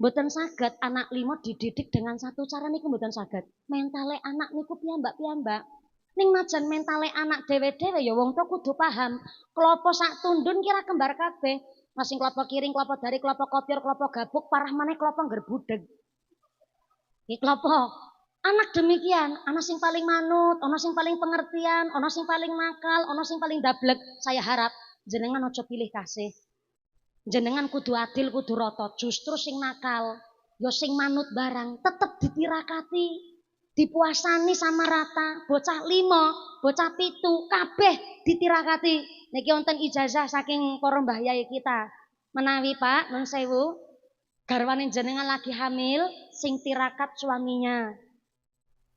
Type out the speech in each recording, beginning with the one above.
Mboten saged anak 5 dididik dengan satu cara niku mboten saged. Mentale anak niku piyambak-piyambak. Ning najan mentale anak dhewe-dhewe ya wong tua kudu paham. Klopo sak tundun kira kembar kabeh. Masing klopo kiring, klopo dari, klopo kopior, klopo gabuk, parah maneh klopo ngerbudeg. Iki klopo. Anak demikian, ana sing paling manut, ana sing paling pengertian, ana sing paling nakal, ana sing paling dablek. Saya harap jenengan aja pilih kasih. Jenengan kudu adil, kudu rata. Justru sing nakal, ya sing manut barang tetep ditirakati, dipuasani sama rata. Bocah 5, bocah 7, kabeh ditirakati. Niki wonten ijazah saking para mbah yai kita. Menawi Pak, nun sewu, garwane jenengan lagi hamil, sing tirakat suaminya.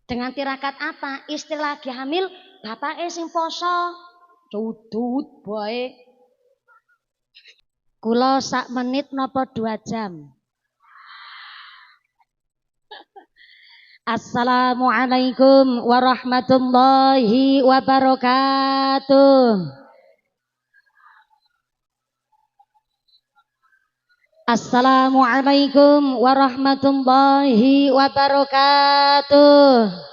Dengan tirakat apa? Istri lagi hamil, bapake sing poso. Cudut bae. Kula sak menit napa 2 jam? Assalamualaikum warahmatullahi wabarakatuh. Assalamualaikum warahmatullahi wabarakatuh.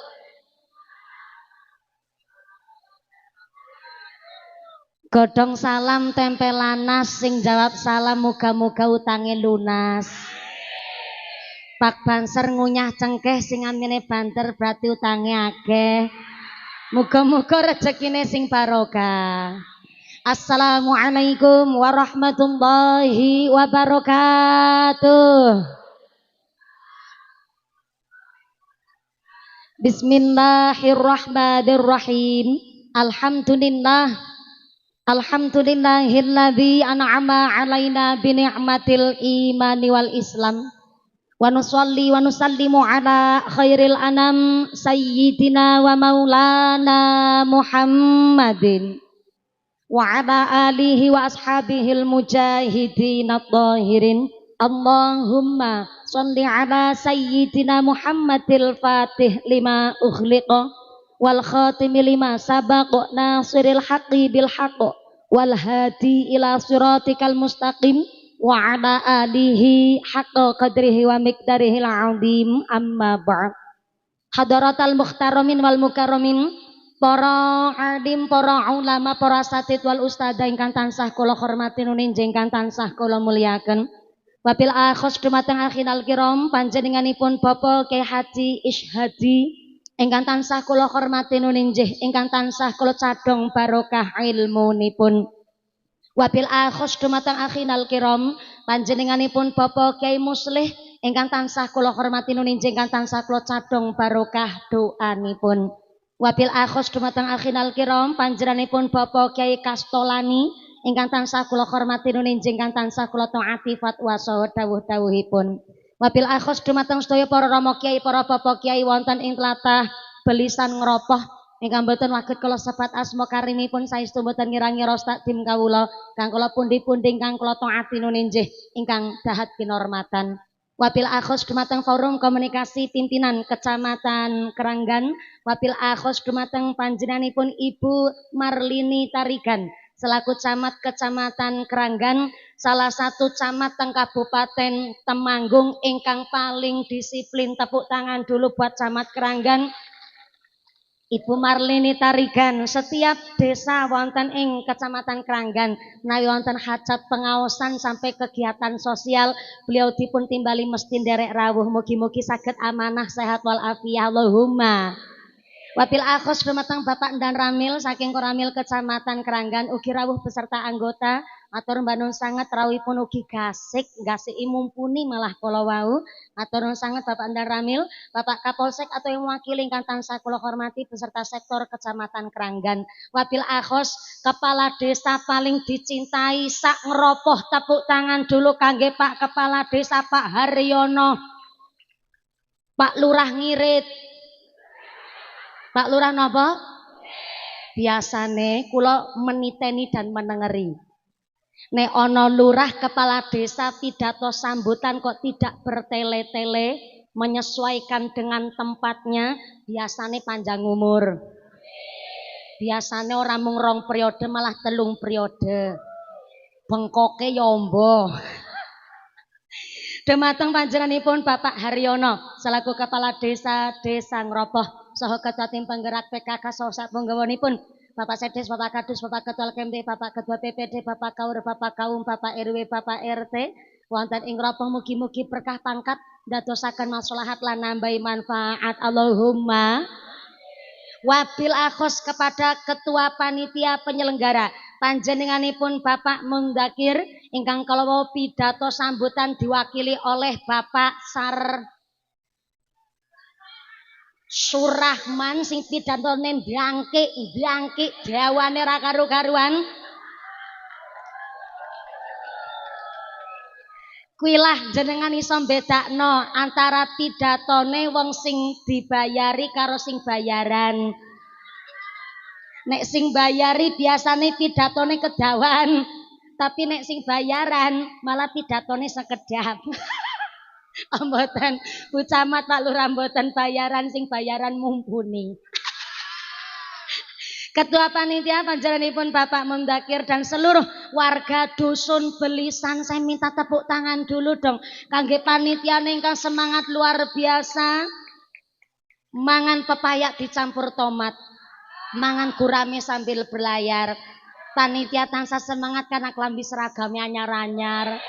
Godhong salam tempel lanas sing jawab salam muga-muga utange lunas. Pak Banser ngunyah cengkeh sing amine banter berarti utange akeh. Muga-muga rezekine sing barokah. Assalamualaikum warahmatullahi wabarakatuh. Bismillahirrahmanirrahim. Alhamdulillah. Alhamdulillahilladzi an'ama 'alaina bi ni'matil imani wal islam. Wa nusalli wa nusallimu ala khairil anam sayyidina wa maulana Muhammadin wa ala alihi wa ashabihil mujahidin at-tahirin. Allahumma sholli ala sayyidina Muhammadil fatih lima ukhliqa wal khatimi lima sabaq nasiril haqqi bil haqq wal hadi ila siratikal mustaqim wa ala alihi haqqa qadrihi wa miqdarihil azim. Amma ba'd. Hadaratal muhtaramin wal mukarramin, para alim, para ulama, para asatid wal ustadzah ingkang tansah kula hormati nunin ingkang tansah kula mulyaken. Wabil akhos dumateng akhinal kiram panjenenganipun Bapak Kyai Haji Isyhadi ingkang tansah kula hormati nunin ingkang tansah kula cadhong barokah ilmunipun. Wabil akhos dumateng akhinal kiram panjenenganipun Bapak Kyai Muslih ingkang tansah kula hormati nunin ingkang tansah kula cadhong barokah doanipun. Wabil akhos dumateng akhinal kiram panjenenganipun Bapak Kyai Kastolani ingkang tansah kula hormati nunin ingkang tansah kula taati fatwa saha dawuh-dawuhipun. Wabil akhos dumateng sedaya para rama kyai, para bapak kyai wonten ing tlatah Belisan Ngropoh ingkang boten waget kula sebat asma karimipun saestu boten ngira-ngira takdim kawula kang kula pundi-pundi ingkang kula taati nunin ingkang dahat kinormatan. Wabil akhos dumateng forum komunikasi pimpinan Kecamatan Keranggan. Wabil akhos dumateng panjenenganipun Ibu Marlini Tarigan selaku camat Kecamatan Keranggan, salah satu camat teng Kabupaten Temanggung ingkang paling disiplin. Tepuk tangan dulu buat camat Keranggan Ibu Marlini Tarigan. Setiap desa wonten ing Kecamatan Keranggan menawi wonten hajat pengaosan sampai kegiatan sosial, beliau dipun timbali mesti nderek rawuh. Mugi-mugi saged amanah sehat wal afiyah Allahumma. Wabil akhos dumateng Bapak Ndan Ramil saking Koramil Kecamatan Keranggan ugi rawuh beserta anggota. Matur mbanun sanget rawuhipun ugi gasiki mumpuni malah kala wau. Matur nuwun sanget Bapak Ndan Ramil, Bapak Kapolsek atau yang mewakili ingkang tansah kula hormati beserta sektor Kecamatan Keranggan. Wabil akhos Kepala Desa paling dicintai sak Ngropoh, tepuk tangan dulu kangge Pak Kepala Desa Pak Haryono. Pak Lurah Ngirit. Pak Lurah napa? Biasane kula meniteni dan menengeri. Nek ana lurah kepala desa pidato sambutan kok tidak bertele-tele, menyesuaikan dengan tempatnya, biasane panjang umur. Biasane ora mung 2 periode malah 3 periode. Bengkoke ya amba. Dumateng panjenenganipun Bapak Haryono selaku Kepala Desa Ngropoh saha Ketua Tim Penggerak PKK saha sapunggawanipun Bapak Sedes, Bapak Kadus, Bapak Ketua KMD, Bapak Ketua PPD, Bapak Kaur, Bapak Kaum, Bapak RW, Bapak RT wonten ing Ngropoh mugi-mugi berkah pangkat dadosaken maslahat lan nambahi manfaat. Allahumma wabil akhos kepada Ketua Panitia Penyelenggara panjenenganipun Bapak Mundakir ingkang kalawa pidato sambutan diwakili oleh Bapak Surahman sing pidatone ndangkik dawane ra karu-karuan. Kuilah jenengan iso bedakno antara pidatone wong sing dibayari karo sing bayaran. Nek sing bayari biasane pidatone kedawan, tapi nek sing bayaran malah pidatone sekedap. Mboten Bu Camat Pak Lurah mboten bayaran, sing bayaran mumpuni. Ketua Panitia panjenenganipun Bapak Mundakir dan seluruh warga dusun Belisan, saya minta tepuk tangan dulu dong kangge panitia ingkang semangat luar biasa. Mangan pepaya dicampur tomat, mangan gurame sambil berlayar. Panitia tansah semangat karena klambi seragamnya anyar-anyar.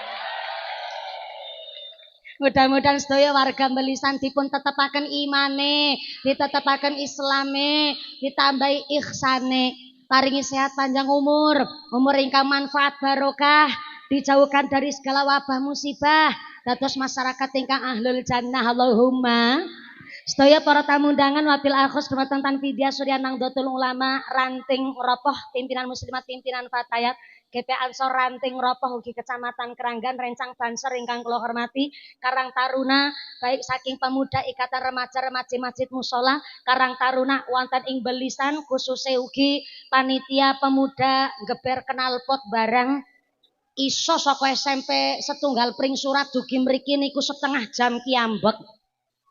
Mudah-mudahan sedaya warga Belisan dipun tetepaken imane, ditetepaken islame, ditambahi ihsane, paringi sehat panjang umur ingkang manfaat barokah, dijauhkan dari segala wabah musibah, dados masyarakat ingkang ahlul jannah. Allahumma. Sedaya para tamu undangan wabil akhos dumateng Tanfidia Surya Nangdotul Ulama Ranting Ropoh, pimpinan muslimat, pimpinan fatayat GP Ansor Ranting Ropoh ugi Kecamatan Keranggan, Rencang Banser ingkang kula hormati, Karang Taruna baik saking pemuda Ikatan Remaja-Remaja Masjid Musola Karang Taruna wonten ing Belisan, khususnya ugi panitia pemuda geber knalpot barang iso saka SMP setunggal pring surat dugi mriki niku setengah jam kiambek.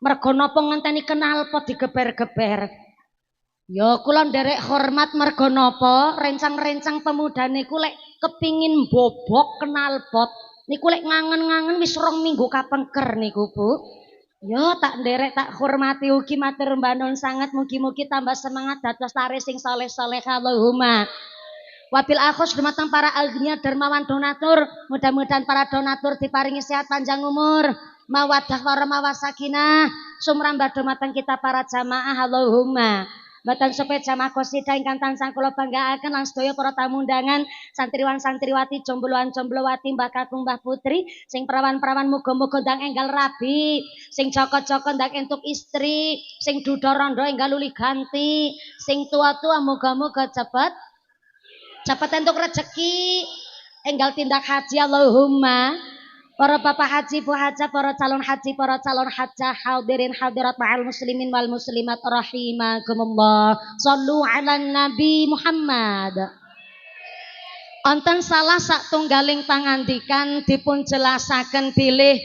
Mergo napa ngenteni knalpot digeber-geber. Ya kula nderek hormat mergo napa rencang-rencang pemuda niku lek kepingin bobok knalpot niku lek ngangen-ngangen wis 2 minggu kapengker niku Bu. Ya tak nderek tak hormati ugi matur mbanon sangat, mugi-mugi tambah semangat dados lare sing saleh-saleh. Allahumma. Wabil akhos dumateng para agnia dermawan donatur, mudah-mudahan para donatur diparingi sehat panjang umur, mawaddah warahmah wasakinah sumrambah dumateng kita para jamaah. Allahumma. Mboten supaya jamaah qasidah ingkang tansah kula banggaaken lan sedaya para tamu undangan, santriwan santriwati, jombloan jomblowati, mbah kakung mbah putri, sing perawan-perawan muga-muga ndang enggal rabi, sing joko-joko ndang entuk istri, sing duda rondo enggal luli ganti, sing tua-tua muga-muga cepet entuk rezeki, enggal tindak haji. Allahumma. Para bapak haji, bu hajah, para calon haji, para calon hajah, hadirin hadirat ma'al muslimin wal muslimat rahimakumullah. Shallu ala Nabi Muhammad. Wonten salah satunggaling pangandikan dipun jelasaken bilih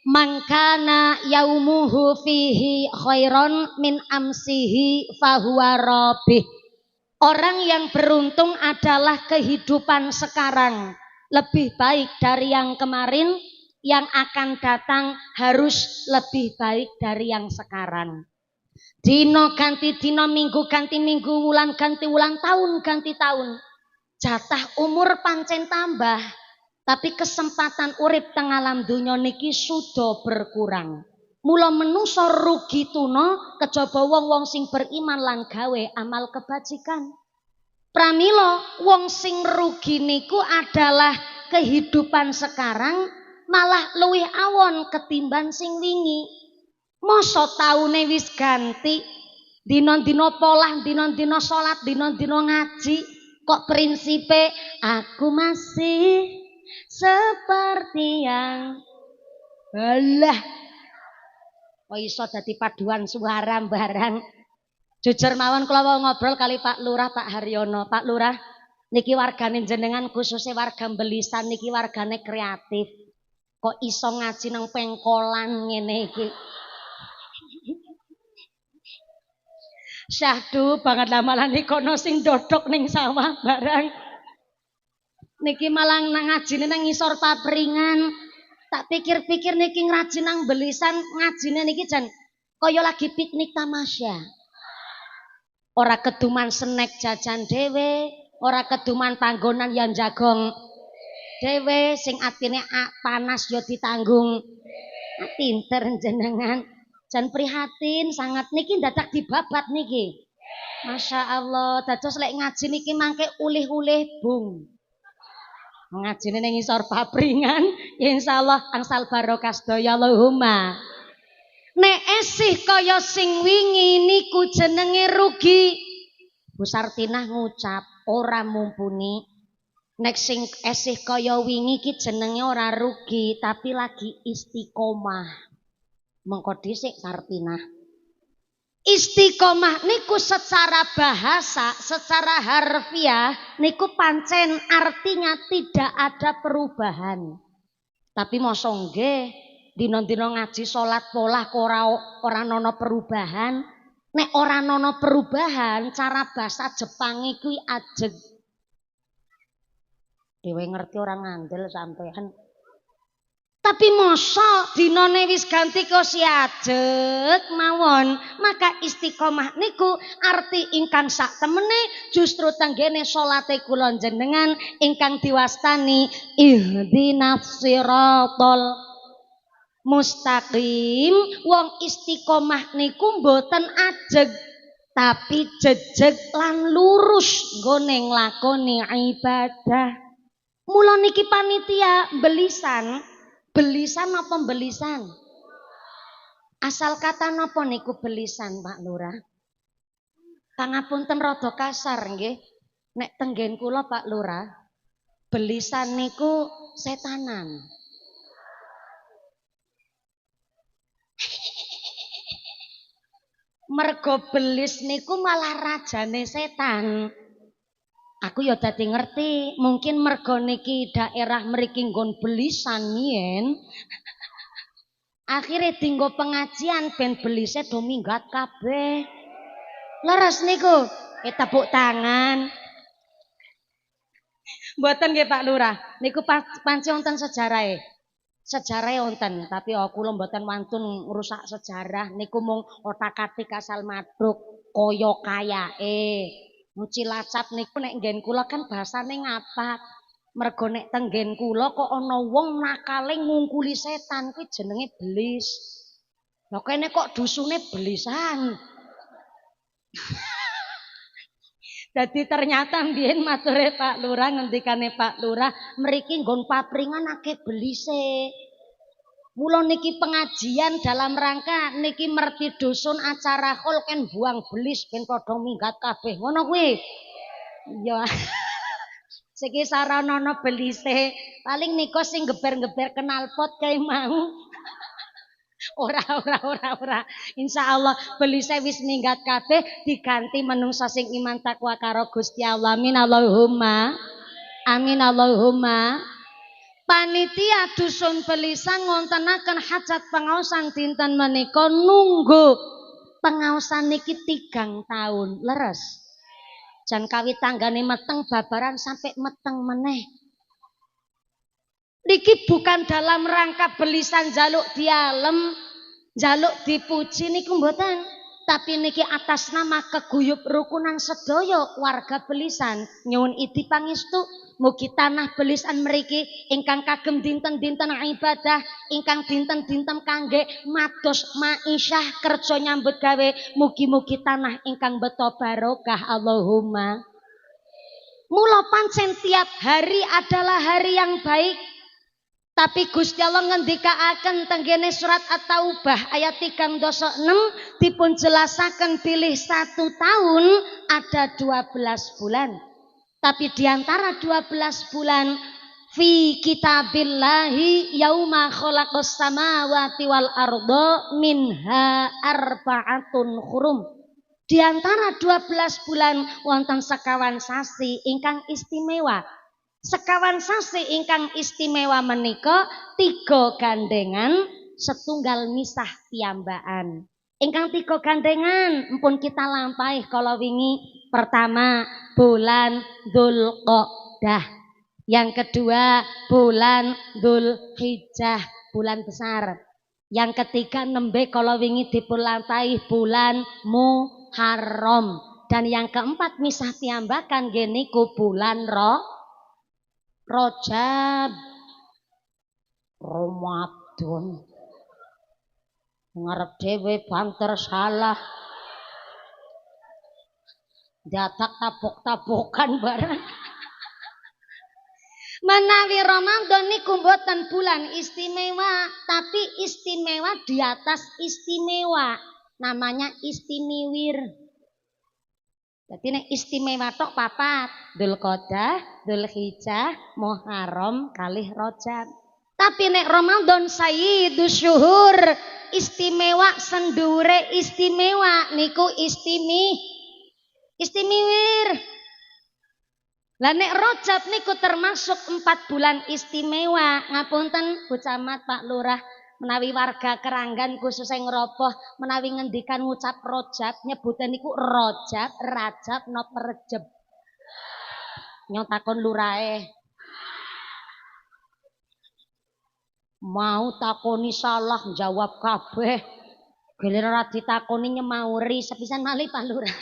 mangkana yaumuhu fihi khairon min amsihi fahuwa rabih. Orang yang beruntung adalah kehidupan sekarang lebih baik dari yang kemarin, yang akan datang harus lebih baik dari yang sekarang. Dino ganti dino, minggu ganti minggu, wulan ganti wulan, tahun ganti tahun. Jatah umur pancen tambah, tapi kesempatan urip teng alam dunya niki sudah berkurang. Mula menusa rugi tuna kejaba wong-wong sing beriman lan gawe amal kebajikan. Pramila wong sing rugi niku adalah kehidupan sekarang malah luwih awon ketimbang sing wingi. Masa taune wis ganti, dina-dina polah, dina-dina salat, dina-dina ngaji, kok prinsipe aku masih seperti yang alah. Kok iso dadi paduan suara barang. Jujur mawon kula ngobrol kali Pak Lurah Pak Haryono. Pak Lurah, niki wargane jenengan khususnya warga Belisan niki wargane kreatif. Kok iso ngaji nang pengkolan ngene iki. Syahdu banget lah malah nikono sing dodok ning sawah barang. Niki malah ngajine nang ngisor papringan. Tak pikir-pikir niki ngrajin nang belisan ngajine niki jan kaya lagi piknik tamasya. Ora keduman snack jajan dhewe, ora keduman panggonan yang jagong dhewe, sing atine panas yo ditanggung. Pinter jenengan. Jan prihatin sangat niki dadak dibabat niki. Masya Allah, dados lek ngaji niki mangke ulih-ulih bung. Ngajine ning ngisor papringan, insyaallah angsal barokah sedaya Allahumma. Nek esih kaya sing wingi niku jenenge rugi. Bu Sartinah ngucap ora mumpuni. Nek sing esih kaya wingi ki jenenge ora rugi, tapi lagi istiqomah. Mengko dhisik Sartinah. Istiqomah niku secara bahasa, secara harfiah niku pancen artinya tidak ada perubahan. Tapi mosok nggih dina-dina ngaji salat polah kok ora ana perubahan. Nek ora ana perubahan, cara bahasa Jepang kuwi ajeg. Dewe ngerti ora ngandel sampean. Tapi mosok dinane wis ganti kok si ajeg mawon. Maka istiqomah niku arti ingkang sak temene justru tenggene salate kula jenengan ingkang diwastani ihdinas siratal mustaqim. Wong istiqomah niku mboten ajeg tapi jejeg lan lurus nggone nglakoni ibadah. Mula niki panitia belisan apa belisan? Asal kata napa niku belisan Pak Lurah? Pangapunten rada kasar nggih. Nek tenggen kula Pak Lurah, belisan niku setanan. Mergo belis niku malah rajane setan. Aku ya dadi ngerti, mungkin mergo niki daerah mriki nggon belisan yen. Akhire dinggo pengajian ben belise do minggat kabeh. Leres niku, tepuk tangan. Mboten nggih Pak Lurah, niku pancen wonten sejarahe. Sejarahe wonten, tapi kula mboten wantun ngrusak sejarah. Niku mung otak-atik asal madhuk kaya kayake. Cilacap niku nek nggen kula kan basane ngapak. Mergo nek tenggen kula kok ana wong nakale ngungkuli setan kuwi jenenge belis. Lah kene kok dusune belisan. Jadi ternyata mbiyen mature Pak Lurah ngendikane Pak Lurah mriki nggon papringan akeh belise. Mula niki pengajian dalam rangka niki merti dusun acara khol kan buang belis ben padha minggat kabeh. Ngono kuwi. Iya. Siki sarana belise. Paling nika sing geber-geber knalpot kae mau. Ora. Insyaallah belise wis minggat kabeh diganti menungsa sing iman takwa karo Gusti Allah. Amin Allahumma. Amin Allahumma. Panitia dusun belisan ngontenaken hajat pengaosan dinten menika nunggu pengaosan niki 3 tahun. Leres. Jan kawit tanggane meteng babaran sampai meteng meneh. Niki bukan dalam rangka belisan jaluk dialem, jaluk dipuji niku mboten. Tapi niki atas nama keguyub rukunan sedaya warga belisan nyuwun idi pangestu mugi tanah belisan mriki ingkang kagem dinten-dinten ibadah, ingkang dinten-dinten kangge mados maisyah kerja nyambut gawe, mugi-mugi tanah ingkang beto barokah Allahumma. Mula pancen tiap hari adalah hari yang baik. Tapi Gusti Allah ngendikaaken tenggene surat At-Taubah ayat 36 dipun jelasaken pilih 1 tahun ada 12 bulan. Tapi diantara 12 bulan fi kitabillahi yauma khalaqas samawati wal arda minha arba'atun hurum. Diantara 12 bulan wonten sekawan sasi ingkang istimewa. Sekawan sasi ingkang istimewa menika 3 gandengan setunggal misah piyambakan. Ingkang 3 gandengan empun kita lampahi kala wingi. Pertama bulan Dzulqa'dah. Yang kedua bulan Dzulhijjah. bulan besar. Yang ketiga nembe kalau wingi dipulampahi bulan Muharram. Dan yang keempat misah piyambakan geniku bulan Rajab. Ramadan. Ngarep dhewe banter salah. Datak tabok-tabokan barang. Menawi Ramadan niku mboten bulan istimewa, tapi istimewa di atas istimewa. Namanya istimiwir. Jadi nek istimewa tok papat, Dzulqa'dah, Dzulhijjah, Muharram kalih Rajab. Tapi nek Ramadan sayyidus syuhur, istimewa sendure istimewa niku istimiwir. Lah nek Rajab niku termasuk 4 bulan istimewa. Ngapunten Bu Camat, Pak Lurah, menawi warga Keranggan khususnya ngeroboh menawi ngendikan ngucap Rajab nyebuten niku Rajab, Rajab napa Rejeb. Nyotakon lurahe. Mau takoni salah jawab kabeh. Giliran ora ditakoni nyemauri sepisan malih Pak Lurah.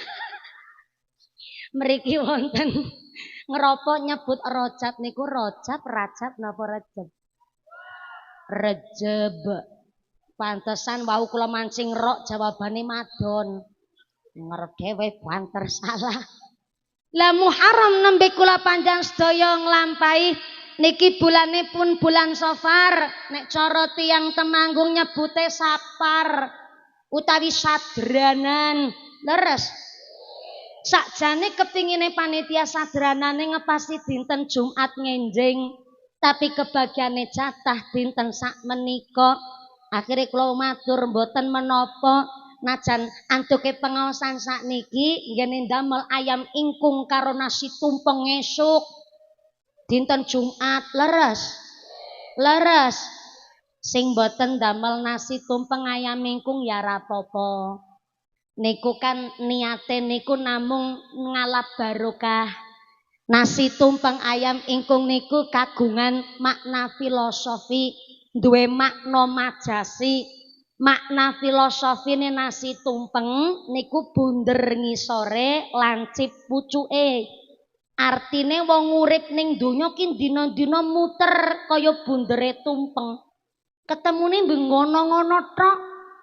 Mriki wonten ngeropo nyebut Rajab niku Rajab napa Rejeb? Rejeb. Pantesan wau kula mancing rok jawabane madon. Ngerep dhewe banter salah. Lah Muharram nembe kula panjang sedaya nglampahi niki bulane pun bulan Safar. Nek cara tiyang Temanggung nyebute Sapar utawi sadranan. Leres. Sakjane kepingine panitia sadranane ngepasi dinten Jumat ngenjing, tapi kebagiane jatah dinten sak menika. Akhire kula matur mboten menapa najan antuke pengaosan sakniki nggene ndamel ayam ingkung karo nasi tumpeng esuk dinten Jumat. Leres. Sing mboten ndamel nasi tumpeng ayam ingkung ya ora apa-apa. Niku kan niate niku namung ngalap barokah. Nasi tumpeng ayam ingkung niku kagungan makna filosofi, duwe makna majasi. Makna filosofine nasi tumpeng niku bunder ngisore lancip pucuke. Artine wong urip ning donya ki dina-dina muter kaya bundere tumpeng. Ketemune ngono-ngono tok.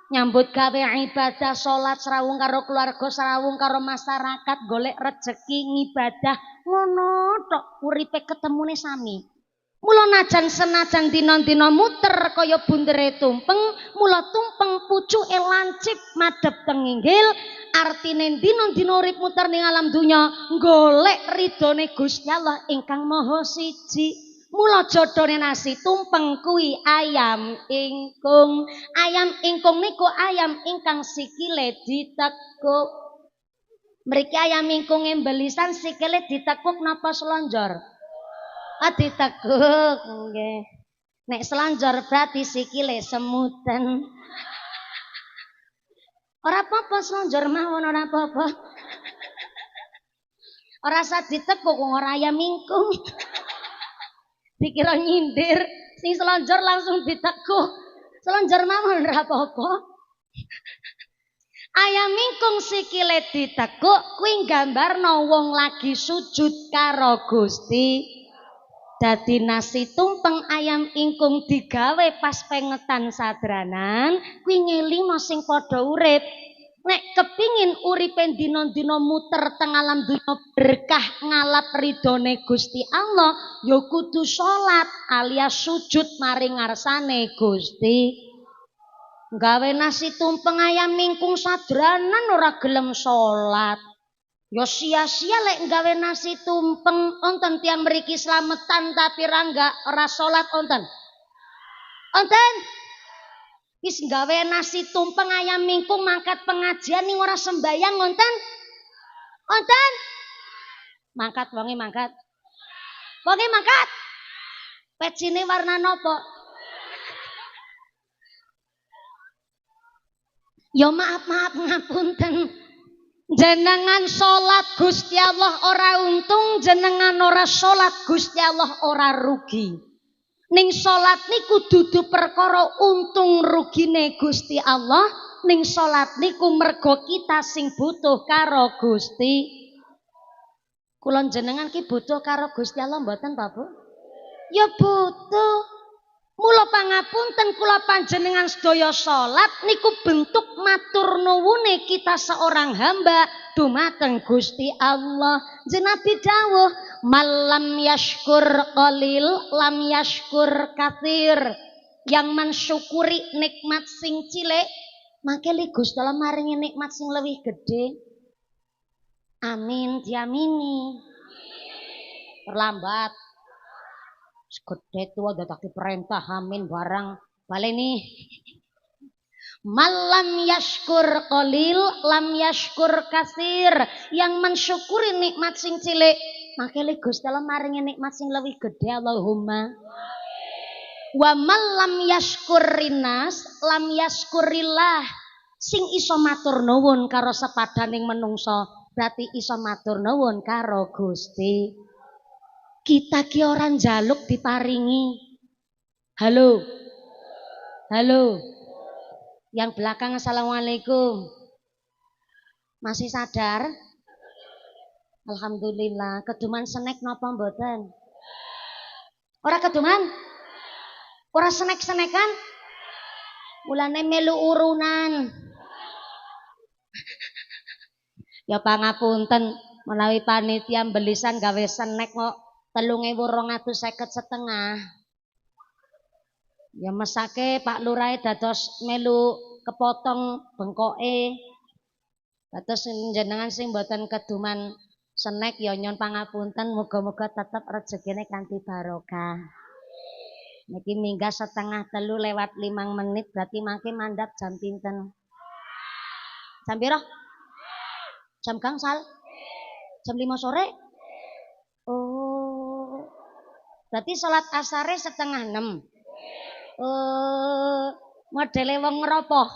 Nyambut gawe ibadah salat serawung karo keluarga serawung karo masyarakat golek rejeki ngibadah ngono tok uripe ketemune sami. Mula senajan dina-dina muter kaya bundere tumpeng, mula tumpeng pucuke lancip madhep teng inggil, artine dina-dina urip muter ning alam donya golek ridhone Gusti Allah ingkang Maha Siji. Mula jodhone nasi tumpeng kuwi ayam ingkung. Ayam ingkung niku ayam ingkang sikile ditekuk. Mriki ayam ingkung embelisan sikile ditekuk napa selonjor? Ditekuk nggih. Nek selonjor berarti sikile semuten. Ora apa-apa selonjor mawon ora apa-apa. Ora usah ditekuk wong ora ayam ingkung. Dikira nyindir, sing selonjor langsung ditekuk. Selonjor mawon ora apa-apa. Ayam ingkung sikile ditekuk kuwi gambarno wong lagi sujud karo Gusti. Dadi nasi tumpeng ayam ingkung digawe pas pengetan sadranan kuwi ngelingno sing padha urip. Nek kepingin uripe dina-dina muter teng alam dunya berkah ngalap ridhone Gusti Allah ya kudu salat alias sujud maring ngarsane Gusti. Gawe nasi tumpeng ayam ingkung sadranan ora gelem salat. Ya sia-sia lek gawe nasi tumpeng. Onten tiang mriki slametan tapi ora salat onten. Onten wis gawe nasi tumpeng ayam mingkung mangkat pengajian ning ora sembayang ngonten? Onten? Mangkat wonge mangkat. Wonge mangkat. Pecine warna napa? Ya maaf ngapunten. Jenengan salat Gusti Allah ora untung, jenengan ora salat Gusti Allah ora rugi. Ning salat niku dudu perkara untung rugine Gusti Allah, ning salat niku mergo kita sing butuh karo Gusti. Kula jenengan ki butuh karo Gusti Allah mboten Pak Bu? Ya butuh. Mula pangapunten kula panjenengan sedaya salat niku bentuk matur nuwune kita seorang hamba dumateng Gusti Allah. Nabi dawuh, "Malam yashkur qalil lam yashkur katsir." Yang mensyukuri nikmat sing cilik, mangke li Gusti Allah maringi nikmat sing lebih gede. Amin, diamini. Terlambat. Gede tua dataki perintah amin barang baleni. Malam yashkur qalil lam yashkur kasir. Yang mensyukuri nikmat sing cilik, makanya Gusti Allah maringi nikmat sing lebih gede. Allahumma. Wa malam yashkurinas lam yashkurillah. Sing iso matur nuwun karo sepadaning menungso, berarti iso matur nuwun karo Gusti. Kita ki orang jaluk diparingi. Halo. Halo. Yang belakang assalamualaikum. Masih sadar? Alhamdulillah. Keduman snack napa mboten? Ora keduman? Ora snack-snackan? Mulane melu urunan. Ya pangapunten menawi panitia belisan gawe snack kok 3.250 ya mesake Pak Lurah dados melu kepotong bengkoke dados jenengan sing mboten keduman snack ya nyon pangapunten muga-muga tetep rezekine kanthi barokah. Niki minggah 2:30 lewat 5 menit berarti mangke mandap jam pinten? Jam piro? Jam gangsal? Jam 5 sore? Oh, berarti sholat asare 5:30. Modele wong ngeropoh.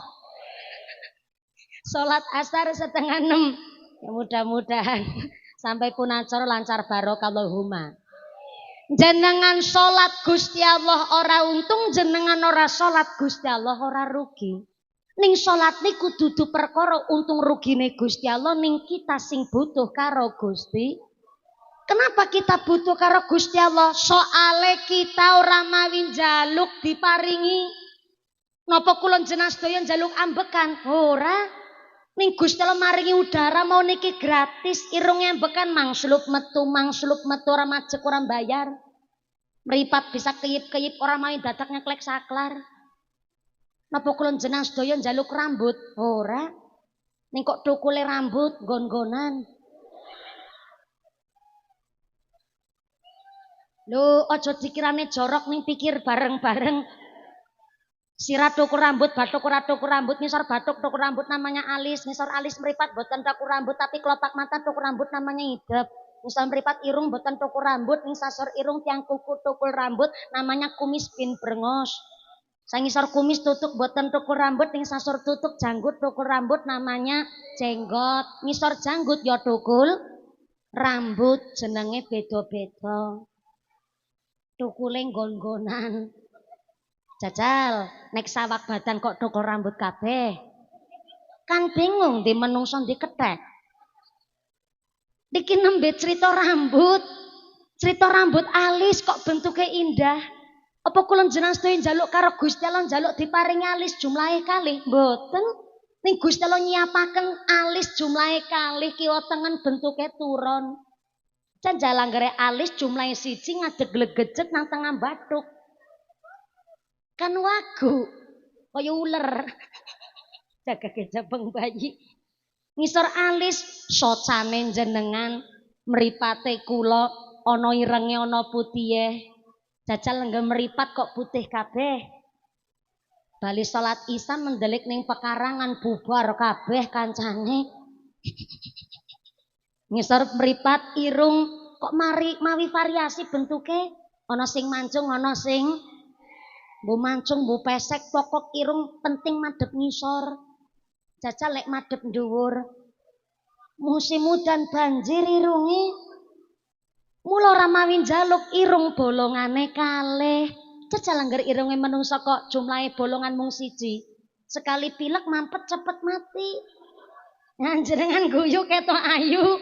Sholat asar 5:30. Ya mudah-mudahan sampai pun acara lancar barokah Allahumma. Jenengan sholat Gusti Allah ora untung, jenengan ora sholat Gusti Allah ora rugi. Ning sholat niku dudu perkara untung rugine Gusti Allah, ning kita sing butuh karo Gusti. Kenapa kita butuh karo Gusti Allah? Soale kita ora mawi njaluk diparingi. Napa kula jenengan sedaya njaluk ambekan? Ora. Ning Gusti Allah maringi udara mau niki gratis, irunge ambekan mangslup metu ora majek ora bayar. Meripat bisa keyip-keyip ora mawi dadak nyeklek saklar. Napa kula jenengan sedaya njaluk rambut? Ora. Ning kok tukule rambut nggon-nggonan. Lho, aja dikirane jorok ning pikir bareng-bareng. Sirah tuku rambut, batuk ora tuku rambut, ngisor batuk tuku rambut namanya alis, ngisor alis meripat boten tuku rambut tapi kelopak mata tuku rambut namanya hidup. Ngisor meripat irung boten tuku rambut, ning sasor irung tiang kuku tukul rambut namanya kumis bin brengos. Sang ngisor kumis tutuk boten tuku rambut, ning sasor tutuk janggut tukul rambut namanya jenggot. Ngisor janggut ya tukul rambut, jenenge beda-beda. Tukule nggon-nggonan. Jajal, nek sawak badan kok tukul rambut kabeh. Kan bingung di menungso di kethek. Niki nembe cerita rambut. Cerita rambut alis kok bentuknya indah. Apa kula jenengan sedaya njaluk karo Gusti Allah njaluk diparingi alis jumlahe kalih? Mboten. Ning Gusti Allah nyiapaken alis jumlahe kalih kiwa tengen bentuke turon. Can jalanggere alis jumlahe siji ngadeg glegecet nang tengah bathuk. Kan wagu kaya uler. Jagake jabang bayi. Ngisor alis socane jenengan, mripate kula ana irenge ana putihe. Jajal lenggah mripat kok putih kabeh. Bali salat Isya mendelik ning pekarangan bubar kabeh kancane. Ngisor mripat irung kok mawi variasi bentuke, ana sing mancung, ana sing mbu mancung, mbu pesek, pokok irung penting madhep ngisor. Jajal lek madhep dhuwur. Musim udan banjir irunge. Mula ora mawi njaluk irung bolongane kalih. Jajal anggar irunge menungso kok jumlahe bolongan mung siji. Sekali pilek mampet cepet mati. Njenengan guyu ketok ayu.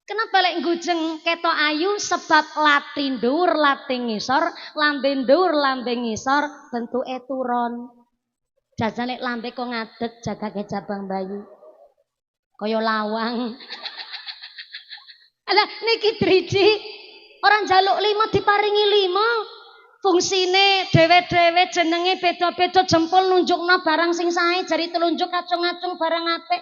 Kenapa lek gujeng ketok ayu? Sebab lati ndur, lati ngisor, lambe ndur, lambe ngisor, bentuke turon. Jajan lek lambe kok ngadeg jagake jabang bayi. Kaya lawang. Alah niki driji. Orang jaluk 5 diparingi 5. Fungsine dhewe-dhewe jenenge beda-beda, jempol nunjukno barang sing sae, jari telunjuk acung-acung barang apik.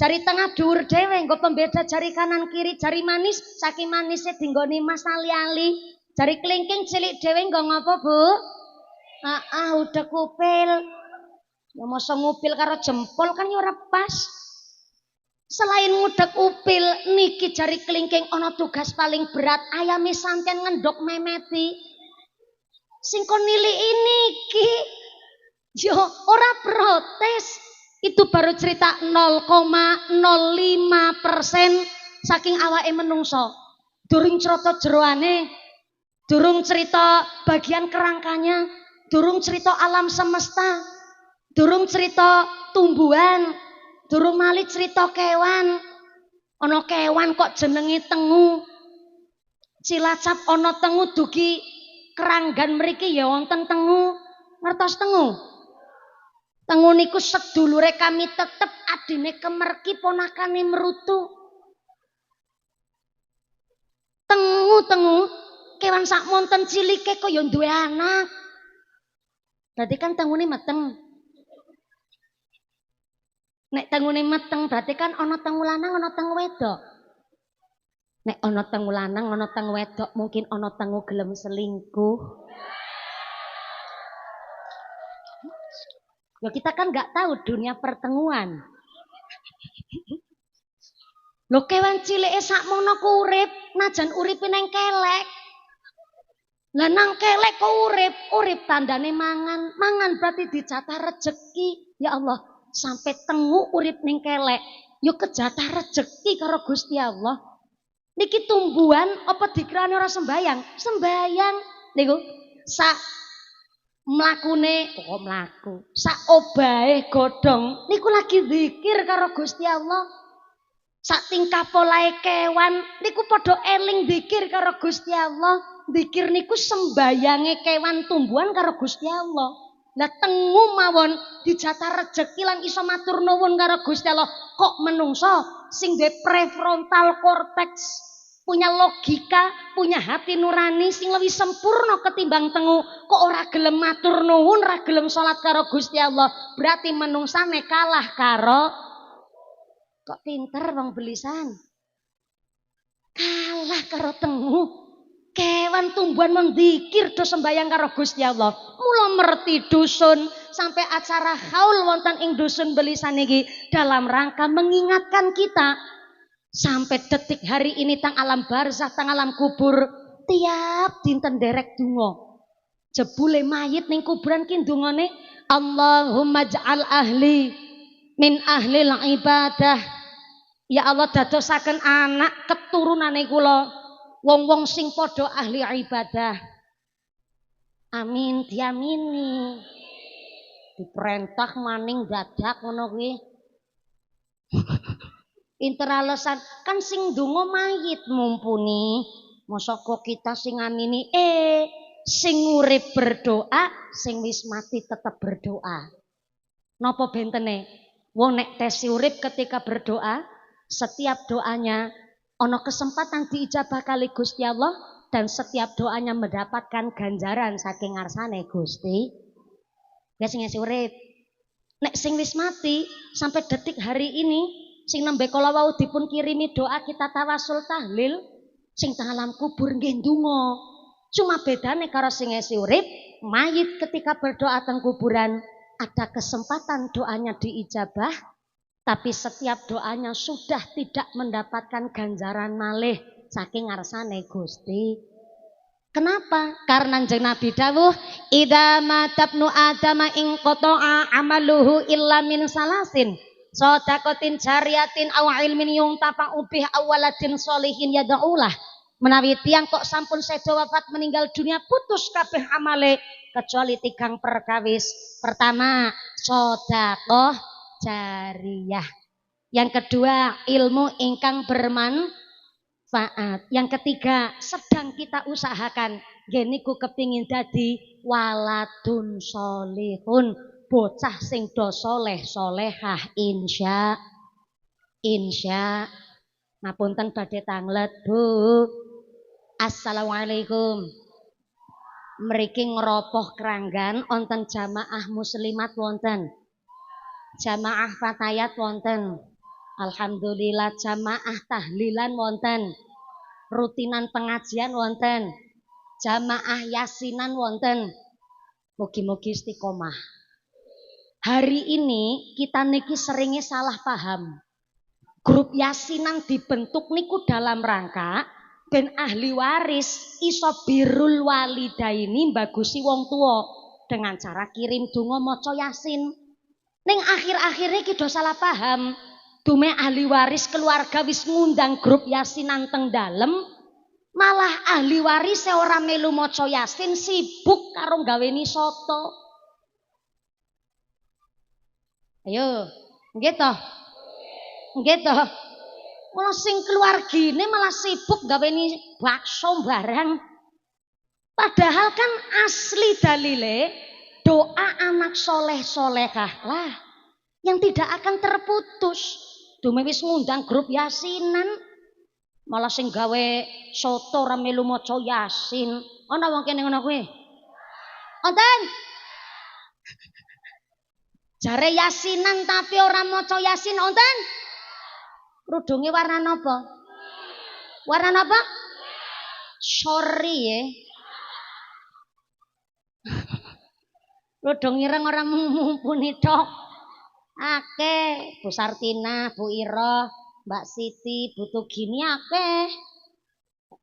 Jari tengah dhuwur dhewe nggo pembeda jari kanan kiri, jari manis saking manise dinggoni mas ali-ali. Jari klingking cilik dhewe nggo ngopo, Bu? Udah kupil. Ya masa ngupil karo jempol kan ya ora pas. Selain ngudek upil niki jari klingking ana tugas paling berat, ayame sampean ngendok memeti. Sing kon niliki niki yo ora protes. Itu baru cerita 0,05% saking awake menungso. Durung cerita jeroane, durung cerita bagian kerangkanya, durung cerita alam semesta, durung cerita tumbuhan, durung malih cerita kewan. Ana kewan kok jenenge tengu. Cilacap ana tengu dugi keranggan mriki ya wonten tengu. Ngertos tengu? Tengu niku sedulure kami tetep adine kemerki ponakane merutu. Tengu kewan sak monten cilike kok ya duwe anak. Berarti kan tengune meteng. Nek tengune meteng berarti kan ana tengu lanang ana tengu wedok. Nek ana tengu lanang ana tengu wedok mungkin ana tengu gelem selingkuh. Ya kita kan nggak tahu dunia pertenguan. Lho kewan cilike sakmono ku urip, najan uripe nang kelek. Lah nang kelek kok urip tandane mangan. Mangan berarti dijatah rejeki. Ya Allah, sampai tengu urip ning kelek, yo kejatah rejeki karo Gusti Allah. Niki tumbuhan apa dikirani ora sembayang? Sembayang niku. Sak mlakune kok mlaku. Sak obahe godhong niku lagi zikir karo Gusti Allah. Sak tingkah polahe kewan niku padha eling zikir karo Gusti Allah. Zikir niku sembayange kewan tumbuhan karo Gusti Allah. Lah tengu mawon dijatah rejeki lan iso matur nuwun karo Gusti Allah. Kok menungso sing duwe prefrontal cortex, punya logika, punya hati nurani sing lebih sempurna ketimbang tengu, kok ora gelem matur nuwun, ora gelem salat karo Gusti Allah, berarti menungsane kalah karo. Kok pinter wong belisan, kalah karo tengu. Kewan tumbuhan mendikir do sembayang karo Gusti Allah. Mula merti dusun sampai acara haul wonten ing dusun belisan iki dalam rangka mengingatkan kita sampai detik hari ini tang alam barzah, tang alam kubur, tiap dinten derek donga. Jebule mayit ning kuburan ki ndongane Allahumma ja'al ahli min ahlil ibadah. Ya Allah dadosaken anak keturunane kula wong-wong sing padha ahli ibadah. Amin, diamini. Diperintah maning dadak ngono kuwi. Interalesan kan sing ndonga mayit mumpuni. Mosok kok kita sing ngamini sing urip berdoa, sing wis mati tetep berdoa. Napa bentene? Wong nek tes urip ketika berdoa, setiap doanya ono kesempatan diijabah kali Gusti Allah dan setiap doanya mendapatkan ganjaran saking ngarsane Gusti. Ya sing urip. Nek sing wis mati sampai detik hari ini sing nembe kala wau dipun kirimi doa kita tawasul tahlil, sing teng alam kubur nggih ndonga. Cuma bedane karo sing urip, mayit ketika berdoa teng kuburan ada kesempatan doanya diijabah. Tapi setiap doanya sudah tidak mendapatkan ganjaran malih saking ngarsane Gusti. Kenapa? Karena jeneng Nabi dawuh, "Idza matabnu adama in qata'a amaluhu illa min salasin, shadaqatin jariyatin aw ilmin yuntafa'u bih aw waladin sholihin yad'ulah." Menawi tiang kok sampun sedo wafat meninggal dunia putus kabeh amale kecuali 3 perkawis. Pertama, sedekah jariyah. Yang kedua, ilmu ingkang bermanfaat. Yang ketiga, sedang kita usahakan geniku kepingin dadi waladun solihun, bocah sing do soleh solehah insya ngapunten badhe tanglet Bu. Assalamualaikum. Mriki ngeropoh keranggan wonten jamaah muslimat wonten, jamaah fatayat wonten, alhamdulillah jamaah tahlilan wonten, rutinan pengajian wonten, jamaah yasinan wonten. Mugi-mugi istiqomah. Hari ini kita niki seringnya salah paham. Grup yasinan dibentuk niku dalam rangka ben ahli waris iso birrul walidaini bagusi wong tua dengan cara kirim donga maca yasin. Ning akhir-akhirnya kita salah paham. Dume ahli waris keluarga wis ngundang grup yasinan teng dalem, malah ahli waris ora melu maca yasin, sibuk karo gaweni soto. Ayo, nggih toh? Nggih toh. Malah sing keluargine malah sibuk gaweni bakso barang. Padahal kan asli dalile doa anak soleh solehah lah yang tidak akan terputus. Dume wis ngundang grup yasinan, malah sing gawe soto ora melu maca yasin. Ana wong kene ngono kuwi? Wonten? Jare yasinan tapi ora maca yasin wonten? Kerudunge warna napa? Warna napa? Sorry ya. Kerudung ireng ora mumpuni tok. Akeh Bu Sartina, Bu Ira, Mbak Siti, butuh gini akeh.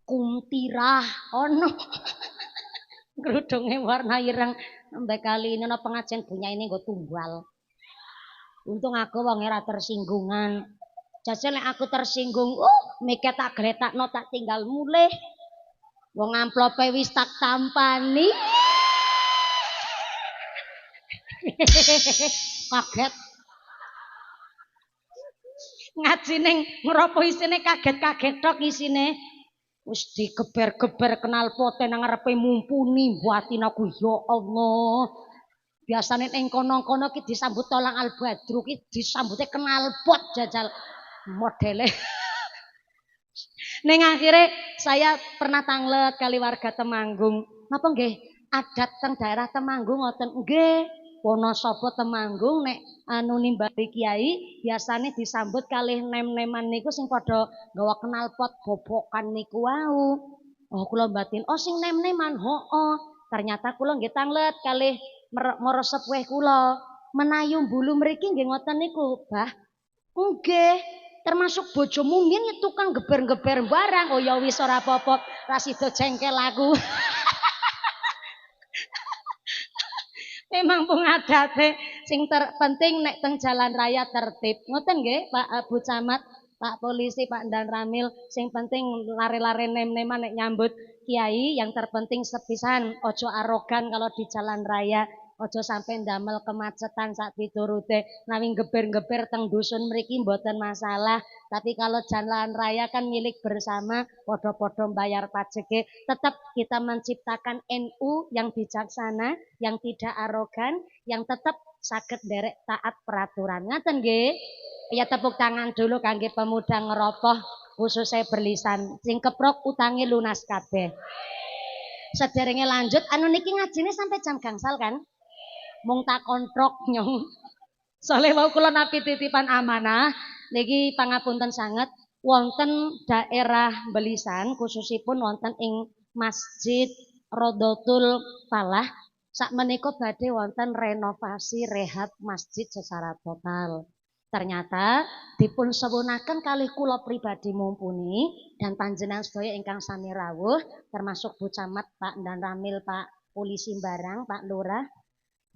Kumtirah ono. Kerudunge warna ireng. Mbak kali ini pengajian punya ini gue tunggal. Untung aku wong ora tersinggungan. Jajal nek aku tersinggung, mikir tak gletakno tak tinggal mulih. Wong amplope wis tak tampani. Kaget. Ngaji ning ngropo isine kaget-kaget tok isine. Wis digeber-geber kenal pote nang ngarepe mumpuni batin aku ya Allah. Biasane ning kono-kono ki disambut tolang albadru ki disambute kenal pot jajal modele. Ning akhire saya pernah tanglet kali warga Temanggung. Napa nggih adat teng daerah Temanggung ngoten nggih. Wonosobo Temanggung nek anu nimbali kiai biasane disambut kalih nem-neman niku sing padha nggawa knalpot bobokan niku wau. Oh kula batin, oh sing nem-neman, ternyata kula nggih tanglet kalih meresep weh kula. Menayu bulu mriki nggih ngoten niku, Bah. Nggih, termasuk bojomu mbiyen tukang geber-geber barang. Oh ya wis ora apa-apa, ra sida jengkel aku. Memang pengadate sing terpenting nek teng jalan raya tertib. Ngoten nggih Pak Bu Camat, Pak Polisi, Pak Dan Ramil, sing penting lare-lare nem-neman nek nyambut kiai, yang terpenting sepisan ojo arogan kalau di jalan raya. Ojo sampai ndamel kemacetan sak piturute. Nawing geber-geber teng dusun mriki mboten masalah, tapi kalau jalan raya kan milik bersama, podo-podo bayar pajeke. Tetap kita menciptakan NU yang bijaksana, yang tidak arogan, yang tetap saged derek taat peraturan. Ngaten nggih? Ya tepuk tangan dulu kangge pemuda ngeropoh khususnya berlisan. Sing keprok utange lunas kabeh. Sederenge lanjut, anu niki ngajine sampai jam gangsal kan? Mung tak kontrok nyong. Soale wau kula napi titipan amanah niki pangapunten sanget wonten daerah Belisan khususipun wonten ing Masjid Rodotul Falah sakmenika badhe wonten renovasi rehab masjid secara total. Ternyata dipun sewunaken kalih kula pribadi mumpuni dan panjenengan sedaya ingkang sami rawuh termasuk Bu Camat, Pak Dan Ramil, Pak Polisi Barang, Pak Lurah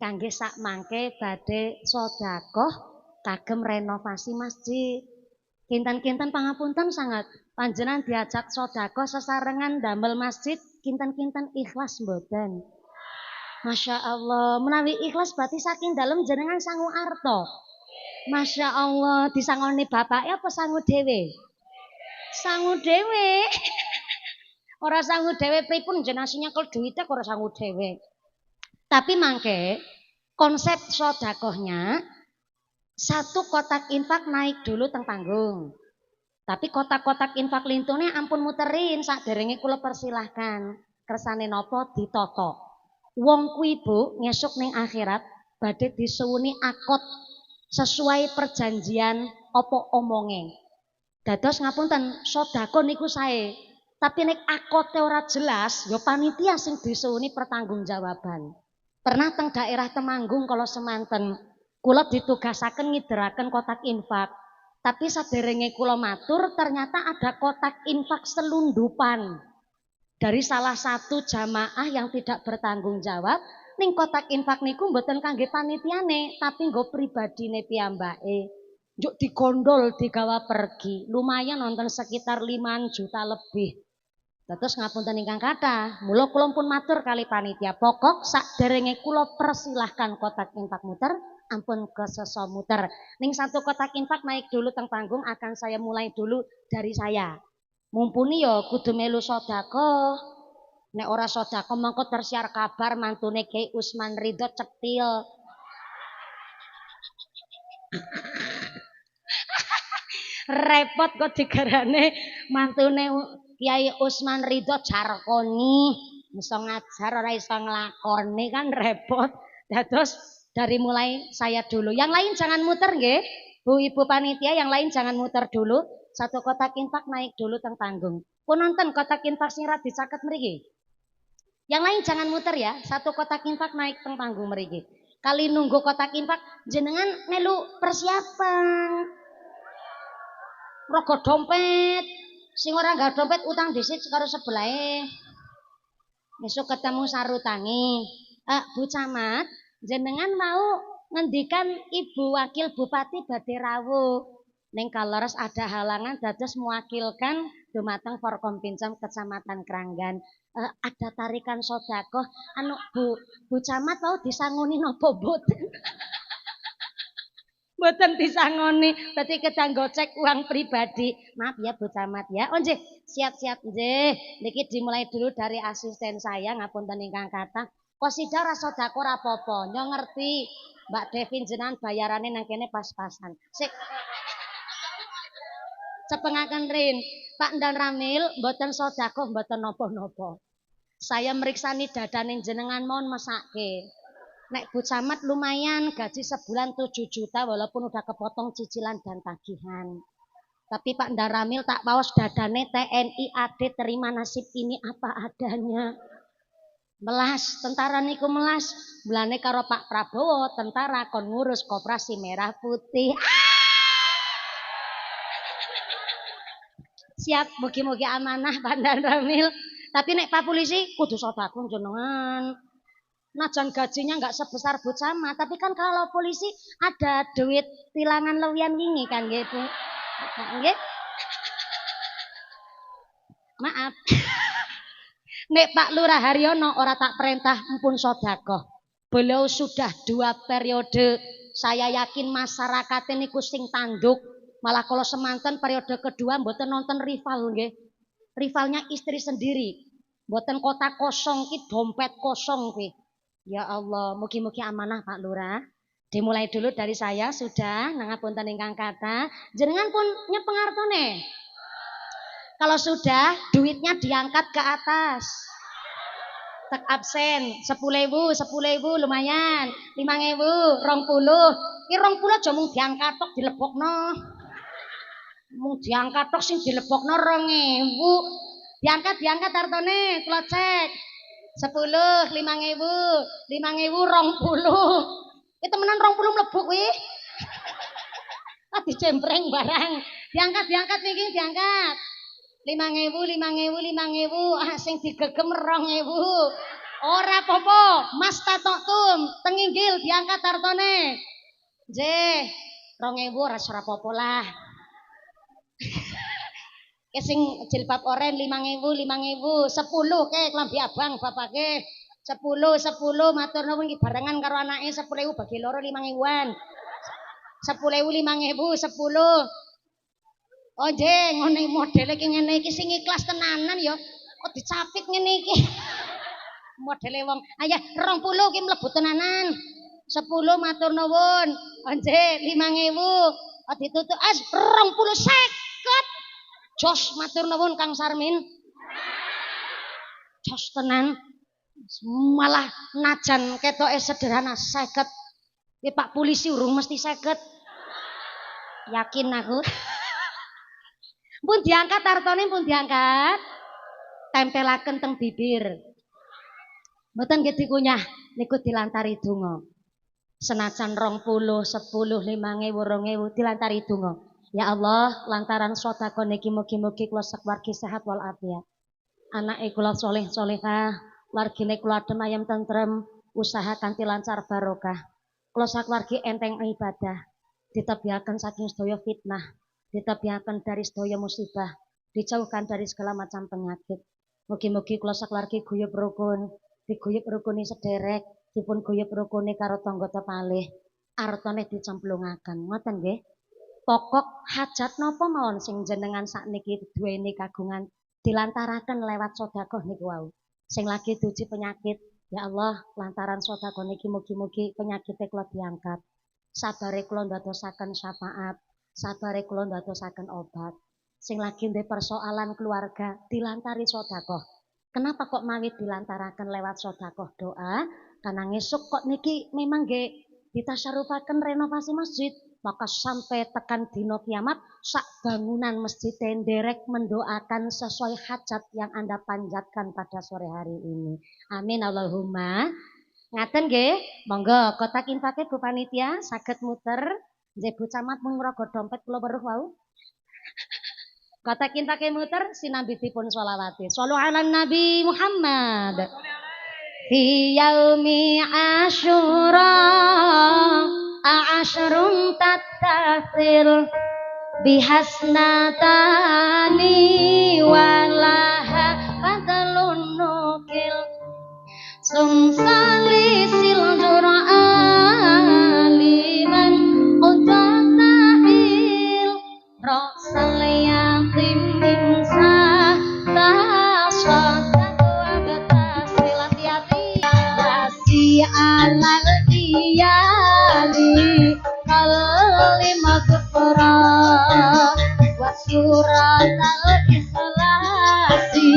kangge sak mangke badhe sedekah kagem renovasi masjid. Kinten-kinten pangapunten sangat panjenengan diajak sedekah sesarengan damel masjid kinten-kinten ikhlas mboten. Masya Allah, menawi ikhlas berarti saking dalam jenengan sangu arto. Masya Allah, disangoni bapaknya apa sangu dewe? Sangu dewe. Ora sangu dewe pripun jenasinya kalau duitnya ora sangu dewe. Tapi mangke konsep sodakohnya satu kotak infak naik dulu teng panggung. Tapi kotak-kotak infak lintune ampun muterin saderenge kula persilahkan. Kersane napa ditata. Wong kuwi Bu ngesuk ning akhirat badhe disuwuni akot sesuai perjanjian apa omonge. Dados ngapunten sedekah niku sae. Tapi nek akote ora jelas ya panitia sing disuwuni pertanggungjawaban. Pernah teng daerah Temanggung kala semanten kula ditugasaken ngideraken kotak infak. Tapi saderenge kula matur ternyata ada kotak infak selundupan dari salah satu jamaah yang tidak bertanggung jawab. Ning kotak infak niku mboten kangge panitiane tapi nggo pribadine piyambake. Njuk digondol digawa pergi. Lumayan nonton sekitar 5 juta lebih. Terus ngapunten ingkang kathah, mula kula pun matur kali panitia. Pokok saderenge kula persilahkan kotak infak muter, ampun kesesa muter. Ning satu kotak infak naik dulu teng panggung akan saya mulai dulu dari saya. Mumpuni ya kudu melu sedekah. Nek ora sedekah mengko tersiar kabar mantune Kiai Usman Ridho cetil. Repot kok digarane mantune Kiai Usman Ridho jarkoni. Iso ngajar ora iso nglakoni kan repot. Dados dari mulai saya dulu. Yang lain jangan muter nggih. Bu Ibu panitia yang lain jangan muter dulu. Satu kotak infak naik dulu teng panggung. Pun nonton kotak infak sing ra dicaket mriki. Yang lain jangan muter ya. Satu kotak infak naik teng panggung mriki. Kali nunggu kotak infak jenengan melu persiapan. Rogo dompet. Sing ora nggawa dompet utang dhisit karo sebelahe. Besok ketemu sarutangi. Bu Camat, jenengan mau ngendikan Ibu Wakil Bupati badhe rawuh. Ning kaleres ada halangan dados mewakilkan dumateng Forkompinjam Kecamatan Kranggan. Ada tarikan sedekah anu Bu Camat mau disangoni napa mboten? Mboten disangoni, dadi kedang gocek uang pribadi. Maaf ya Bu Camat ya. Oh nggih, siap-siap nggih. Niki dimulai dulu dari asisten saya ngapunten ingkang kathah. Kosida ra sedekah ora apa-apa, nyong ngerti. Mbak Devin jenengan bayarane nang kene pas-pasan. Sik. Cepengaken rin. Pak Ndan Ramil mboten sedekah mboten napa-napa. Saya meriksani dadane jenengan mohon mesake. Nek Bu Camat lumayan gaji sebulan 7 juta walaupun udah kepotong cicilan dan tagihan. Tapi Pak Ndaramil tak paus dadane TNI AD terima nasib ini apa adanya. Melas, tentara niku melas. Mulane karo Pak Prabowo tentara kon ngurus Koperasi Merah Putih. Siap, mugi-mugi amanah Pak Ndaramil. Tapi nek Pak Polisi kudu sedekah jenengan. Najan gajinya nggak sebesar Bu Camat, tapi kan kalau polisi ada duit tilangan lewian wingi kan nggih Bu. Nggih. Maaf. Nek Pak Lurah Haryono ora tak perintah empun sedekah. Beliau sudah 2 periode. Saya yakin masyarakat niku sing tanduk. Malah kalau semanten periode kedua mboten nonton rival nggih. Rivalnya istri sendiri. Mboten kota kosong ki dompet kosong ki. Ya Allah, mugi-mugi amanah Pak Lurah. Dimulai dulu dari saya sudah nangapunten ingkang kathah. Jenengan pun nyepeng artone. Kalau sudah duitnya diangkat ke atas. Tek absen 10.000, 10.000 lumayan. 5.000, 20. Ki 20 aja mung diangkat tok dilebokno. Mung diangkat tok sing dilebokno 2.000. Diangkat artone kula cek. 10, 5.000, 5.000, 20. Itu temenan 20 mlebu kuwi. Ati cempreng barang. Diangkat niki diangkat. 5.000, 5.000, 5.000. Sing digegem 2.000. Ora apa-apa, Mas Tatoktum, tenginggil diangkat artone. Nggih, 2.000 ora apa-apa lah. Sing jilbab oren 5.000 10 ke klambi abang bapake 10 matur nuwun iki barengan karo anake 10.000 bagi loro 5.000-an 10.000 5.000 10 oh nggih ngene modele iki ngene iki sing ikhlas tenanan ya kok dicapit ngene iki modele wong ayah 20 ki mlebu tenanan 10 matur nuwun oh nggih 5.000 oh ditutuk 20 50 jos matur nuwun Kang Sarmin jos tenan malah najan ketoke sederhana 50 ya Pak polisi urung mesti 50 yakin aku pun diangkat artone pun diangkat tempelaken teng bibir mboten nggih dikunyah niku dilantari donga senajan 20 10 5.000 2.000 dilantari donga ya Allah lantaran sedekah niki mugi-mugi kula sakeluarga sehat wal afiat anake kula saleh salehah wargine kula adem ayem tentrem usaha kanthi lancar barokah kula sakeluarga enteng ibadah ditebiaken saking sedaya fitnah ditebiaken dari sedaya musibah dijauhkan dari segala macam penyakit mugi-mugi kula sakeluarga guyub rukun diguyub rukune sederek dipun guyub rukune karo tangga tepalih artane dicemplungaken ngoten nggih pokok hajat napa mawon sing jenengan sakniki duweni kagungan dilantaraken lewat sedekah niku wau sing lagi duji penyakit ya Allah lantaran sedekah niki mugi-mugi penyakite kula diangkat sabare kula ndadosaken syafaat sabare kula ndadosaken obat sing lagi ndek persoalan keluarga dilantari sedekah kenapa kok mawit dilantaraken lewat sedekah doa karena ngesuk kok niki memang nggih ditasarufaken renovasi masjid maka sampai tekan dino kiamat sak bangunan masjid nderek mendoakan sesuai hajat yang Anda panjatkan pada sore hari ini amin Allahumma ngaten nggih monggo kotak infake Bu panitia saged muter nggih Bu camat mung ngrogo dompet kula weruh wau kotak infake muter sinambi dipun sholawati shollu ala nabi Muhammad fi yaumi asyura a'asyrun tattasil bihasnatani walaha fadlun nukil sumsalisil jura'aliman untuk tahil roksal yatim insa taswatak wa batasil hati-hati wasi alal iyali kalimat qur'an wa surat al-ikhlasi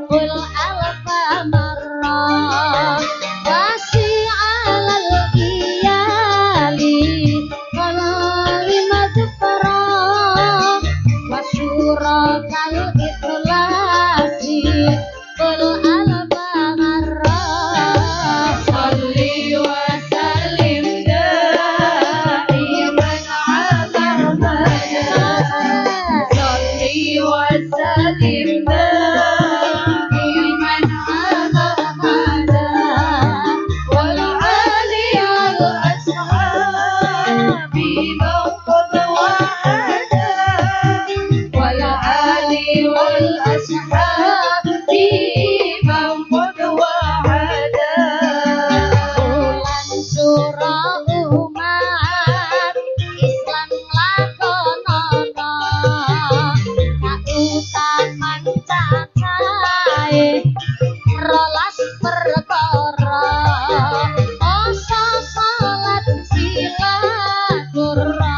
qul alfa marra wasi alal iyali kalimat qur'an wa surat al-ikhlasi qul alfa marra salli wa sallim daiman ala salli wa sallim daiman ala wal ali wal ashabi mawqad wa'ada wal ali wal ashabi mawqad wa'ada bulan surah umat Islam lakonono kautaman cacahe rolas perkara oso salat silaturahmi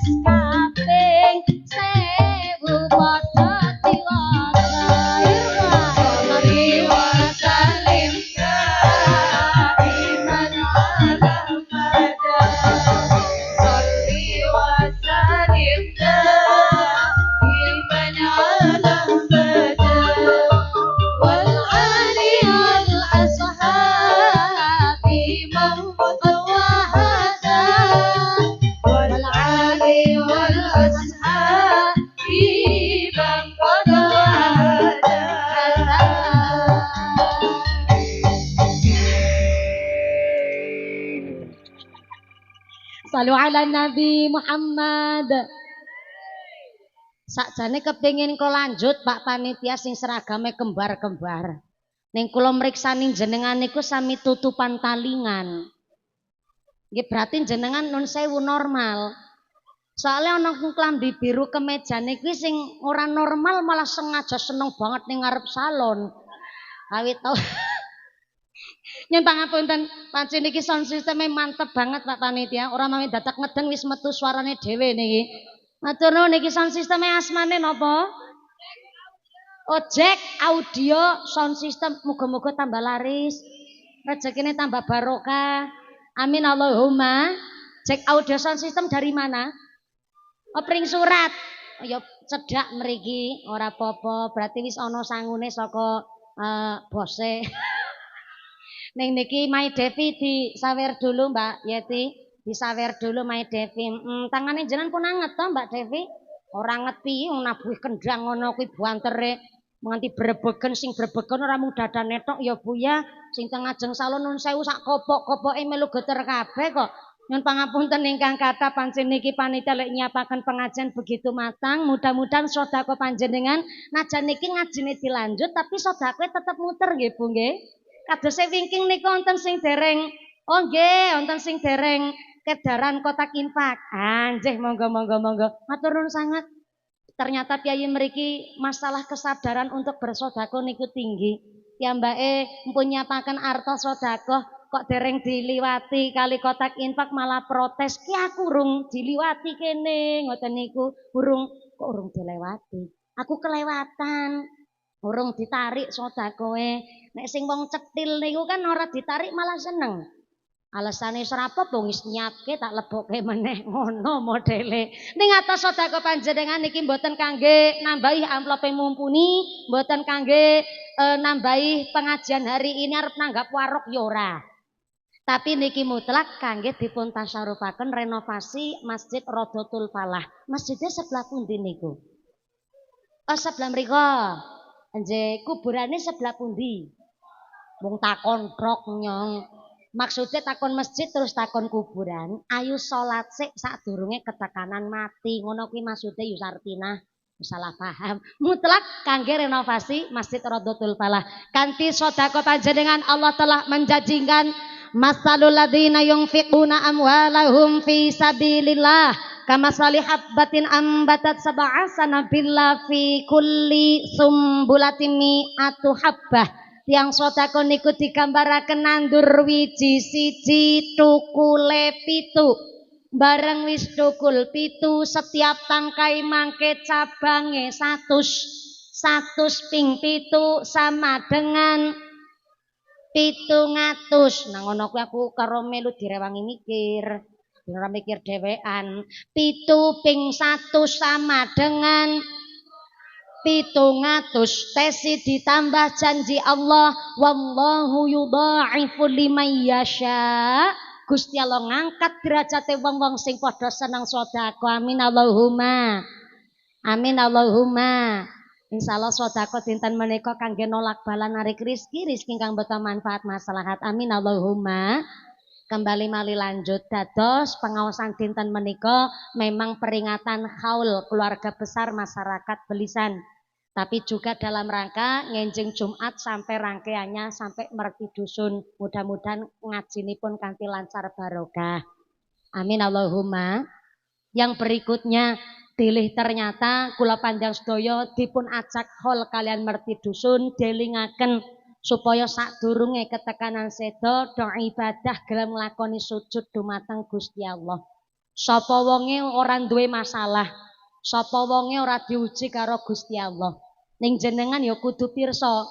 kaping sewu padha diwaca sholli wa sallim daiman ala abada sholli wa sallim daiman ala abada wal ali wal ashabi man qad wahada wal ali wal ashabi man qad wahada. Salu ala Nabi Muhammad. Sakjane kepengin kula lanjut Pak Panitia sing seragame kembar-kembar. Ning kula mriksani jenengan niku sami tutupan talingan. Nggih berarti jenengan nun sewu normal. Soalnya ana klambi biru kemejane kuwi sing ora normal malah sengaja seneng banget ning ngarep salon. Awit tau Nyun pangapunten, pancen niki sound systeme mantep banget Pak Panitia. Ora mawi dadak ngeden wis metu suarane dhewe niki. Matur nuwun niki sound systeme asmane napa? Jack Audio Sound System. Muga-muga tambah laris. Rezekine tambah barokah. Amin Allahumma. Jack Audio Sound System dari mana? Pring surat. Ya cedak mriki, ora apa-apa. Berarti wis ana sangune saka bose. Neng niki My Devi disawer dulu Mbak Yeti, disawer dulu My Devi. Tangane jenengan pun anget to Mbak Devi? Ora anget piye wong nabuh kendang ngono kuwi buantere nganti brebegen sing brebegen ora mung dadane tok ya Bu ya. Sing teng ajeng salon nun sewu sak kopok-kopoke melu geter kabeh kok. Nyun pangapunten ingkang kathah pancen niki panitia lek nyiapaken pengajian begitu matang. Mudah-mudahan sedekah panjenengan najan niki ngajine dilanjut tapi sedekah tetep muter nggih Bu nggih. Kadose wingking niku wonten sing dereng. Oh nggih, wonten sing dereng kedaran kotak infak. Nggih, monggo. Matur nuwun sangat. Ternyata piyayi mriki masalah kesadaran untuk bersedekah niku tinggi. Piyambake mpun nyapaken arta sedekah kok dereng diliwati kali kotak infak malah protes. Ki aku urung diliwati kene, ngoten niku. Urung dilewati. Aku kelewatan. Urung ditarik sedekahe. Nek sing wong cetil niku kan ora ditarik malah seneng. Alasane serapop wong wis nyiapke tak lebokke meneh ngono modele. Ning atas sedekah panjenengan niki mboten kangge nambahi amplope mumpuni, mboten kangge nambahi pengajian hari ini arep nanggap warok ya ora. Tapi niki mutlak kangge dipun tasarrufaken renovasi Masjid Rodotul Falah. Masjidnya sebelah pundi niku? Sebelah mriko. Nggih, kuburane sebelah pundi? Wong takon brok nyong. Maksudnya takon masjid terus takon kuburan. Ayo salat sik sadurunge ketekanan mati. Ngono kuwi maksude Yusartina. Salah paham. Mutlak kangge renovasi Masjid Rodotul Falah. Kanthi sedekah panjenengan Allah telah menjanjikan masalul ladzina yunfiquna amwalahum fi sabilillah kama habbatin ambatat sab'a sanabila fi kulli sumbulatin mi'atu habbah. Tiang sedekah niku digambaraken nandur wiji siji tukule pitu. Bareng wis tukul pitu setiap tangkai mangke cabange 100 ping pitu sama dengan 700. Nah ngono kuwi aku karo melu direwangi mikir. Ora mikir dhewean. 7 ping 1 sama dengan 700. Tesi ditambah janji Allah, wallahu yudha'ifu liman yasha. Gusti Allah ngangkat derajate wong-wong sing padha seneng sedekah. Amin Allahumma. Amin Allahumma. Insyaallah sedekah dinten menika kangge nolak bala narik rezeki ingkang boten manfaat maslahat. Amin Allahumma. Kembali mali lanjut dados pengawasan dinten menika memang peringatan haul keluarga besar masyarakat Belisan. Tapi juga dalam rangka ngenjing Jumat sampai rangkaiannya sampai merti dusun. Mudah-mudahan ngajinipun kanthi lancar barokah. Amin Allahumma. Yang berikutnya pilih ternyata kula panjang sedaya dipun ajak hol kalian merti dusun delingaken supaya sadurunge ketekanan seda do ibadah gelem nglakoni sujud dumateng Gusti Allah. Sapa wonge ora duwe masalah, sapa wonge ora diuji karo Gusti Allah. Ning jenengan ya kudu pirsa,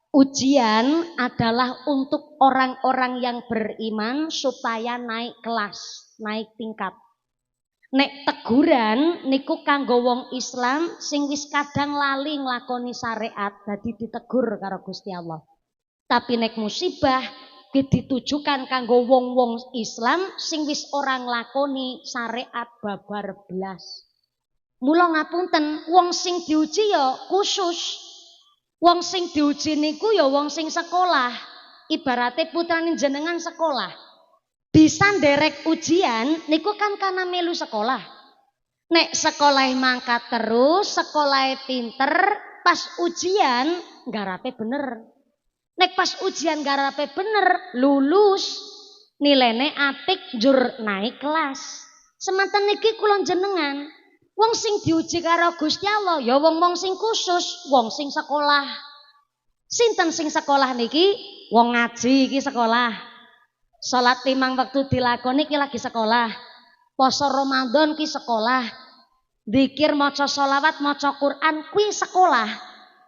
ujian adalah untuk orang-orang yang beriman supaya naik kelas, naik tingkat. Nek teguran niku kanggo wong Islam sing wis kadang lali nglakoni syariat dadi ditegur karo Gusti Allah. Tapi nek musibah ditujukan kanggo wong-wong Islam sing wis ora nglakoni syariat babar blas. Mula ngapunten, wong sing diuji ya khusus. Wong sing diuji niku ya wong sing sekolah. Ibarate putrane jenengan sekolah. Bisa nderek ujian niku kan karena melu sekolah. Nek sekolah mangkat terus, sekolah pinter, pas ujian garape bener. Nek pas ujian garape bener, lulus, nilainya apik, jur naik kelas. Semanten niki kula jenengan, wong sing diuji karo Gusti Allah, ya wong-wong sing khusus, wong sing sekolah. Sinten sing sekolah niki? Wong ngaji iki sekolah. Salat 5 waktu dilakoni ki lagi sekolah. Poso Ramadan ki sekolah. Zikir maca sholawat, maca Quran kuwi sekolah.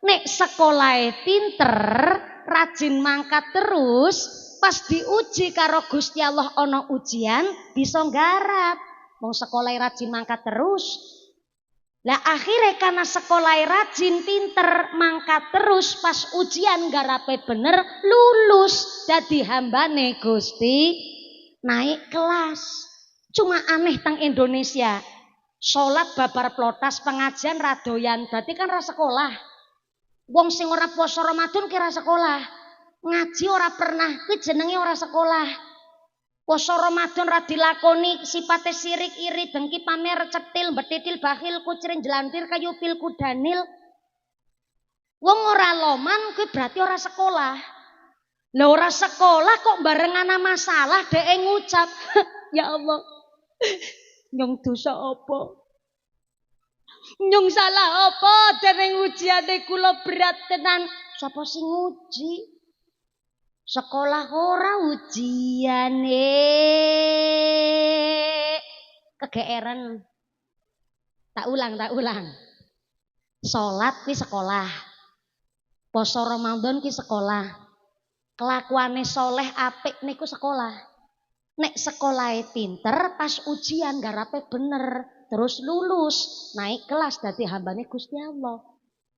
Nek sekolahe pinter, rajin mangkat terus, pas diuji karo Gusti Allah ana ujian bisa nggarap. Wong sekolahe rajin mangkat terus. Lah akhirnya karena sekolahnya rajin pinter mangkat terus pas ujian garape bener lulus dadi hambane Gusti naik kelas. Cuma aneh teng Indonesia salat babar plotas pengajian radoyan berarti kan ra sekolah. Wong sing ora poso Ramadan kira sekolah, ngaji ora pernah kuwi jenenge ora sekolah. Poso Ramadan ra dilakoni sipate sirik iri dengki pamer cetil betitil bakhil kucring jelantir kayu pil kudanil. Wong ora loman kuwi berarti ora sekolah. Lah ora sekolah kok bareng ana masalah dhek ngucap, ya Allah. Nyong dosa apa? Nyong salah apa dereng ujiane kula berat tenan. Sapa sing nguji? Sekolah ora ujiane kegeeran. Tak ulang. Salat ki sekolah. Poso Ramadan ki sekolah. Kelakuane soleh apik niku sekolah. Nek sekolahe pinter pas ujian garape bener, terus lulus, naik kelas dadi hambane Gusti Allah.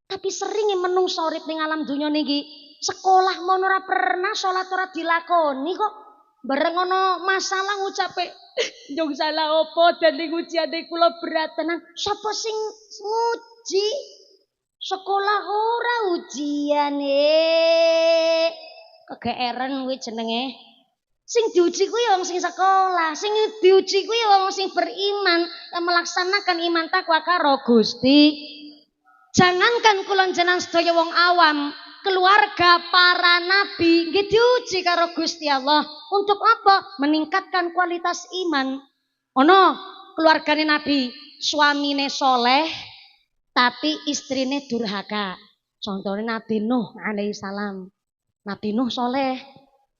Tapi sering menungso urip ning alam donya niki sekolah mono ora pernah salat ora dilakoni kok bareng ana masalah ngucape njung salah apa dadi ujiane kula berat tenan. Sapa sing nguji? Sekolah ora ujiane. Kegeeran kuwi jenenge. Sing diuji kuwi wong sing sekolah, sing diuji kuwi wong sing beriman yang melaksanakan iman takwa karo Gusti. Jangankan kula jenengan sedaya wong awam, keluarga para nabi nggih diuji karo Gusti Allah. Untuk apa? Meningkatkan kualitas iman. Ono keluargane nabi, suamine soleh tapi istrine durhaka. Contohnya Nabi Nuh alaihissalam. Nabi Nuh soleh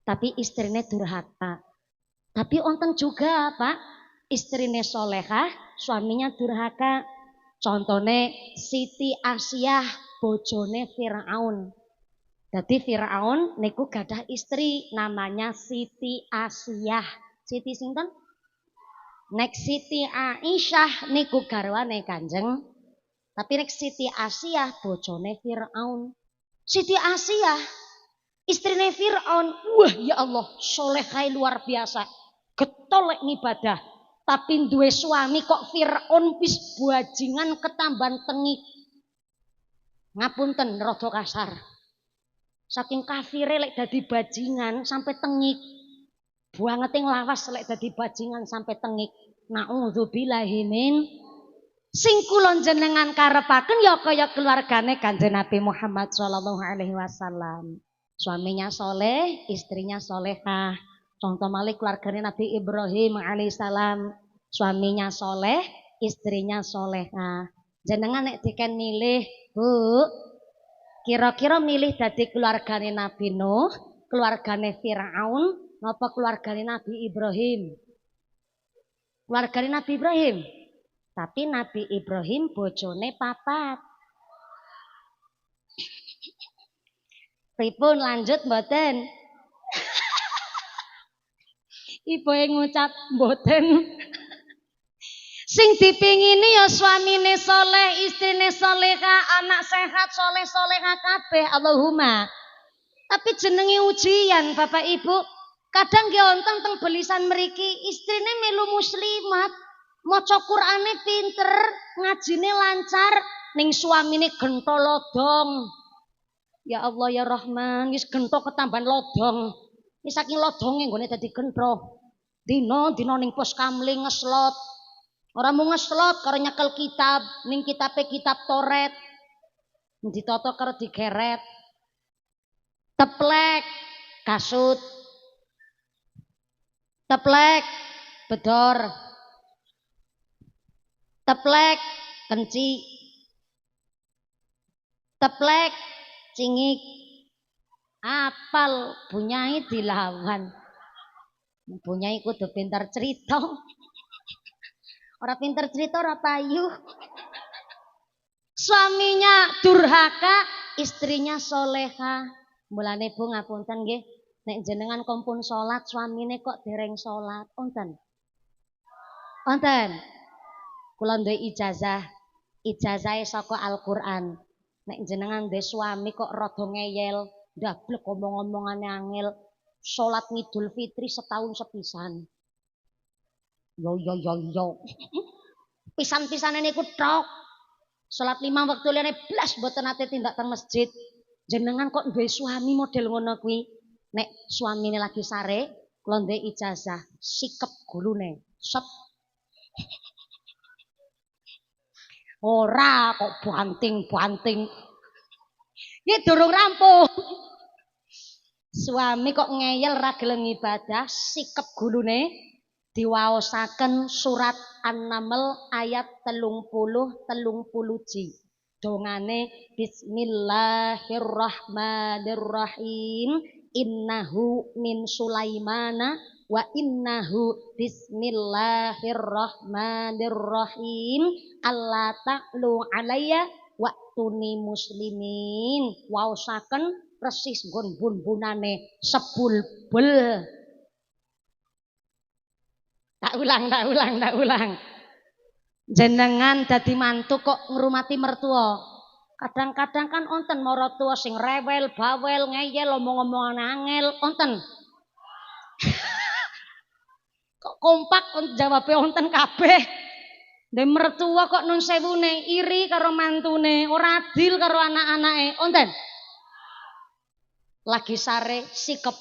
tapi istrine durhaka. Tapi onten juga Pak, istrine solehah, suaminya durhaka. Contohnya Siti Asyah, bojone Firaun. Jadi Firaun niku gadah istri namanya Siti Asyah. Siti sinten? Nek Siti Aisyah niku garwane Kanjeng. Tapi nek Siti Asyah bojone Firaun. Siti Asyah istrine Firaun. Wah ya Allah, solehai luar biasa. Getolek ibadah. Tapi duwe suami kok Firaun wis bajingan ketamban tengik. Ngapunten rada kasar. Saking kafire lek dadi bajingan sampai tengik. Buangete nglawas lek dadi bajingan sampai tengik. Nauzubillahi min. Sing kula jenengan karepaken ya kaya keluargane Kanjeng Nabi Muhammad sallallahu alaihi wasallam. Suaminya soleh, istrinya solehah. Contoh malih keluargane Nabi Ibrahim alaihissalam, suaminya soleh, istrinya solehah. Jenengan nek diken milih, Bu, kira-kira milih dadi keluargane Nabi Nuh, keluargane Firaun, napa keluargane Nabi Ibrahim? Keluargane Nabi Ibrahim. Tapi Nabi Ibrahim bojone papat. Pripun lanjut mboten? Ibu yang ngucap mboten. Sing dipingini ya suamine soleh, istrine soleha, anak sehat, soleh soleha kabeh. Allahumma. Tapi jenenge ujian Bapak Ibu. Kadang nggih wonten teng belisan mriki istrine melu muslimat, maca Qur'ane pinter, ngajine lancar, ning suamine gento lodong. Ya Allah ya Rahman, wis gento ketambahan lodong. Wis saking lodonge nggone dadi gento. Dina ning pos kamling ngeslot. Ora mung ngeslot karo nyekel kitab, ning kitabe kitab Toret. Ditata karo digeret. Teplek kasut. Teplek bedor. Teplek kenci. Teplek cingik. Apal bunyai dilawan. Bunyai kudu pintar cerita. Ora pintar cerita ora payu. Suaminya durhaka, istrinya soleha. Mulane Bu ngapunten nggih, nek jenengan kompun salat suamine kok dereng salat, wonten. Wonten. Kula duwe ijazah. Ijazahe saka Al-Qur'an. Nek jenengan duwe suami kok rada ngeyel, ndablek omong-omongane angel, salat Idul Fitri setahun sepisan. Yo. Pisan-pisane niku tok. Salat 5 waktu liyane blas mboten nate tindak teng masjid. Jenengan kok duwe suami model ngono kuwi? Nek suamine lagi sare, kula duwe ijazah, sikep gulune. Sep. Ora kok banting-banting. Iki durung rampung. Suami kok ngeyel ra gelem ibadah, sikep gulune diwaosaken surat An-Naml ayat 30 dongane Bismillahirrahmanirrahim innahu min Sulaimana wa innahu bismillahirrahmanirrahim alla ta'lu alayya wa tuni muslimin waosaken persis nggon bun-bunane sebul-bul. Tak ulang. Jenengan dadi mantu kok ngrumati mertua. Kadang-kadang kan onten maratuwa sing rewel, bawel, ngeyel, omong-omongan angel, onten. Kok kompak jawabe onten kabeh. Ndek mertua kok nun sewune iri karo mantune, ora adil karo anak-anake, onten. Lagi sare sikep.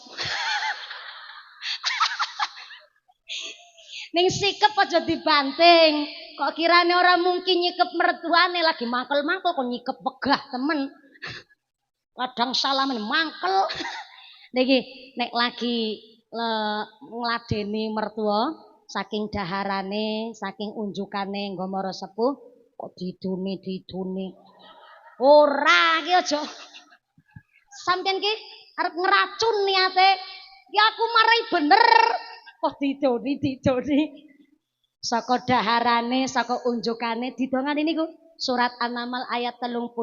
Ning sikep aja dibanting. Kok kirane ora mungkin nyikep mertuane lagi mangkel-mangkel kok nyikep wegah temen. Kadang salaman mangkel. Niki nek lagi ngladeni mertua saking daharane, saking unjukane nggo mara sepuh kok diduni. Ora iki aja. Sampeyan ki arep ngeracun niate. Ya aku marai bener. Kok didoni. Saka daharane, saka unjukane didongane niku surat An-Naml ayat 30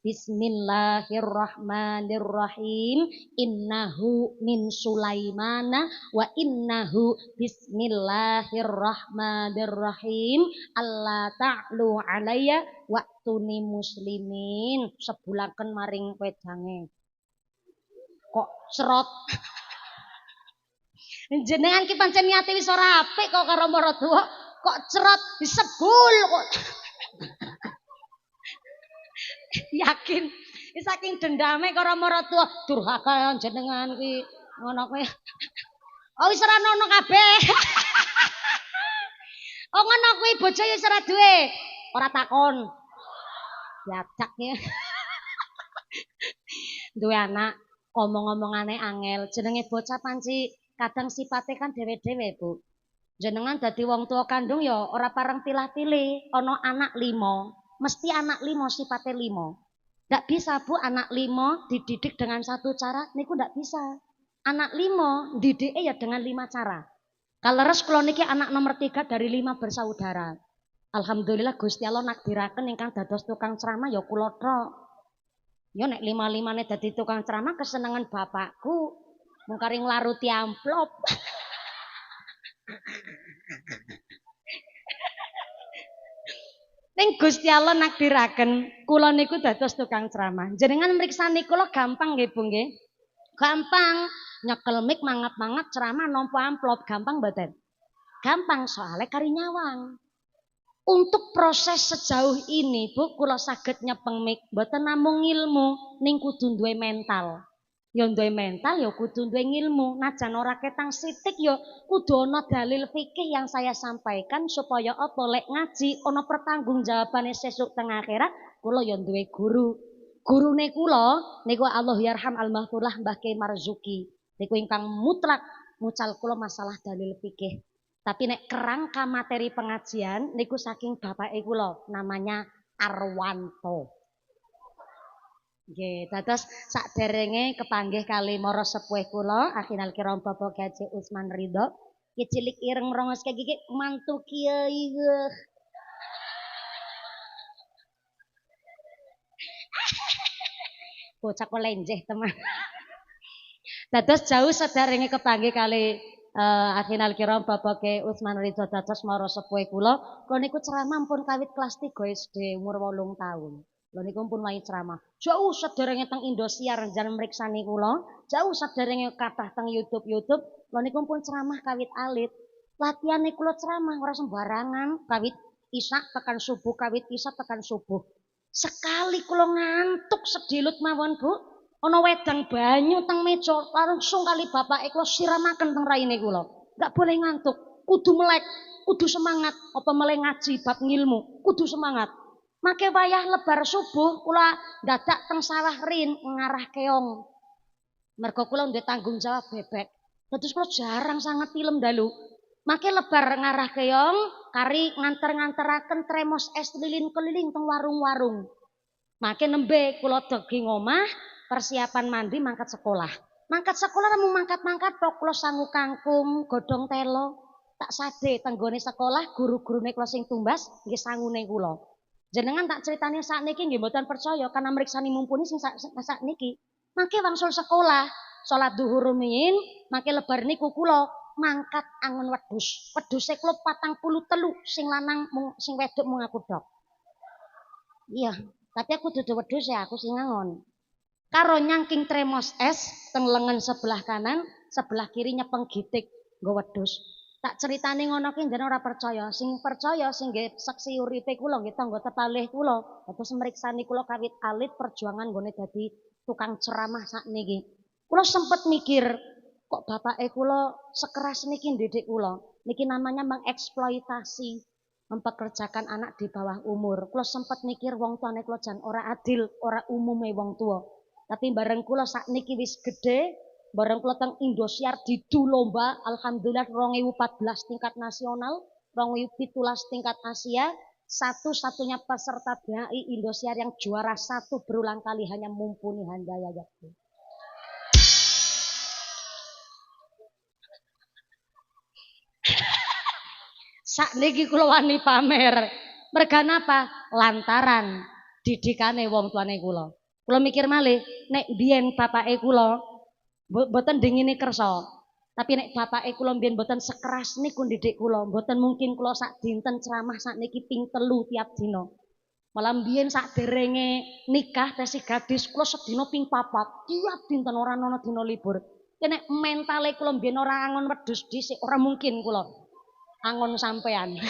Bismillahirrahmanirrahim innahu min Sulaimana wa innahu bismillahirrahmanirrahim alla ta'lu alayya wa tuni muslimin sebulaken maring wedange. Kok serot. Jenengan ki pancen niate wis ora apik kok karo maratuwa, kok cerot disebul kok. Yakin saking dendame karo maratuwa, durhaka jenengan ki ngono kuwi. Oh wis ora ono kabeh. Oh ngono kuwi bojo wis ora duwe. Ora takon. Yacak ya. Duwe anak omong-omongane angel, jenenge bocah panci kadang sifatnya kan dewe-dewe Bu. Jenengan dadi wong tua kandung ya ora pareng pilah-pilih. Ono anak 5, mesti anak 5 sifatnya 5. Ndak bisa Bu anak 5 dididik dengan satu cara, niku ndak bisa. Anak 5 didike ya dengan 5 cara. Kaleres kula niki anak nomor 3 dari 5 bersaudara. Alhamdulillah Gusti Allah nakdiraken ingkang dados tukang ceramah ya kula tok. Ya nek 5-5ne dadi tukang ceramah kesenengan bapakku. Mung kari nglaruti amplop. Ning Gusti Allah nakdiraken kula niku dados tukang ceramah. Jenengan mriksani kula gampang nggih Bu nggih. Gampang nyekel mic mangat-mangat ceramah nampa amplop gampang mboten? Gampang soalnya kari nyawang. Untuk proses sejauh ini Bu kula saged nyepeng mic mboten namung ilmu ning kudu duwe mental. Ya duwe mental ya kudu duwe ilmu. Najan ora ketang sithik ya kudu ana dalil fikih yang saya sampaikan supaya apa lek ngaji ana pertanggungjawabane sesuk teng akhirat kula ya duwe guru. Gurune kula niku Allah yarham al-mahfurlah Mbah Kiai Marzuki. Niku ingkang mutlak mucal kula masalah dalil fikih. Tapi nek kerangka materi pengajian niku saking bapake kula namanya Arwanto. Nggih, dados saderenge kepanggih kali mara sepuh kula Akhinal Kiram Bapak Haji Usman Ridho. Ki cilik ireng rongos kaki iki mantu kiai. Bocah kok lenjeh teman. Dados jauh saderenge kepanggih kali Akhinal Kiram Bapak Usman Ridho dados mara sepuh kula niku ceramah pun kawit kelas 3 SD umur 8 tahun. Lha niku pun wae ceramah. Jauh saderenge teng Indosiar jan mriksani kula, jauh saderenge kathah teng YouTube. Lha niku pun ceramah kawit alit. Latihane kula ceramah ora sembarangan, kawit isak tekan subuh, kawit isak tekan subuh. Sekali kula ngantuk sedilut mawon, Bu. Ana wedang banyu teng meja, langsung kali bapake kula siramaken teng raine kula. Enggak boleh ngantuk, kudu melek, kudu semangat, apa meleh ngaji bab ngilmu, kudu semangat. Make wayah lebar subuh kula dadak teng sawah rin ngarah keong. Mergo kula ndek tanggung jawab bebek. Terus kula jarang sangat film dalu. Make lebar ngarah keong kari nganter-nganteraken tremos es keliling-keliling teng warung-warung. Make nembe kula degi ngomah persiapan mandi mangkat sekolah. Mangkat sekolah namung mangkat-mangkat tok kula sangu kangkung, godhong telo. Tak sade tenggone sekolah guru-gurune kula sing tumbas nggih sangune kula. Jenengan tak ceritane sakniki nggih mboten percaya karena mriksani mumpuni sing sakniki. Mangke wangsul sekolah, salat zuhur rumiyin, mangke lebar niku kula mangkat angon wedhus. Wedhuse kula 43 sing lanang sing wedok mung aku tok. Iya, tapi aku dudu wedhus ya, aku sing angon. Karo nyangking tremos es teng lengan sebelah kanan, sebelah kiri nyepeng gitik nggo wedhus. Tak ceritane ngono ki jenengan ora percaya. Sing percaya sing nggih seksi uripe kula nggih tangga tepalih kula. Terus mriksani kula kawit alit perjuangan nggone dadi tukang ceramah sakniki. Kula sempet mikir, kok bapake kula sekeras niki ndidik kula. Niki namanya mengeksploitasi, mempekerjakan anak di bawah umur. Kula sempet mikir wong tuane kula jan ora adil, ora umume wong tua. Tapi bareng kula sakniki wis gedhe, bareng kula teng Indosiar didu lomba, alhamdulillah 2014 tingkat nasional, 2017 tingkat Asia, satu-satunya peserta BAI Indosiar yang juara 1 berulang kali hanya Mumpuni Handayani. Sakniki kula wani pamer. Merga napa? Lantaran didikane wong tuane kula. Kula mikir malih, nek biyen bapake kula mboten dingine kersa. Tapi nek bapake kula mbiyen mboten sekeras niku ndidik kula, mboten mungkin kula sak dinten ceramah sakniki ping 3 tiap dina. Malah mbiyen saderenge nikah tesi gadis kula sedina ping 4 tiap dinten ora ana dina libur. Nek mentale kula mbiyen ora angon wedhus dhisik ora mungkin kula angon sampean.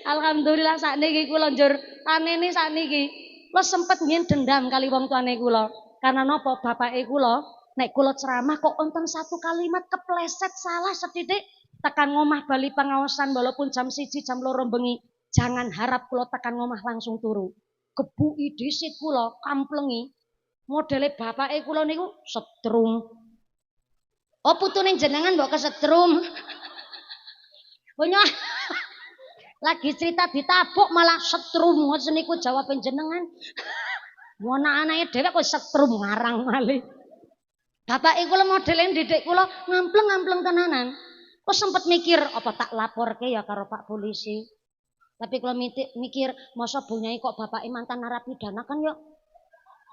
Alhamdulillah sakniki kula njur anene sakniki. Kula sempet ngen dendam kali wong tuane kula. Karena napa bapake kula nek kula ceramah kok wonten satu kalimat kepleset salah setitik tekan ngomah bali pengaosan walaupun jam 1 jam 2 bengi. Jangan harap kula tekan ngomah langsung turu. Gebuki dhisit kula kamplengi. Modele bapake kula niku setrum. Oh putune jenengan mbok kesetrum. Punya lagi cerita ditabuk malah setrum ngoten niku jawab jenengan. Anak-anake dhewe kok setrum ngarang malih. Bapake kula modele didik kula ngampleng-ngampleng tenanan. Kok sempet mikir apa tak laporke ya karo Pak Polisi. Tapi kula mikir masa bunyai kok bapake mantan narapidana kan yo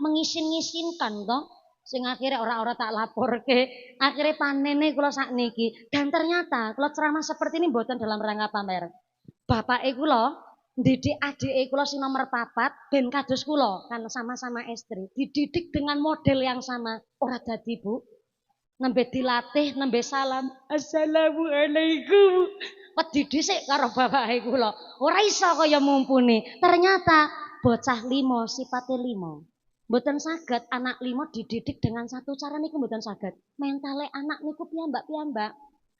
mengisin-ngisinkan toh. Sing akhirnya ora-ora tak laporke. Akhirnya panene kula sakniki. Dan ternyata kula ceramah seperti ini mboten dalam rangka pamer. Bapake kula didik adike kula sing nomor 4 ben kados kula kan sama-sama istri. Dididik dengan model yang sama. Ora dadi Bu. Nembe dilatih, nembe salam. Assalamualaikum. Wedi dhisik karo bapake kula. Ora iso kaya mumpuni. Ternyata bocah 5 sipate 5. Mboten saged anak 5 dididik dengan satu cara niku mboten saged. Mentale anak niku piyambak-piyambak.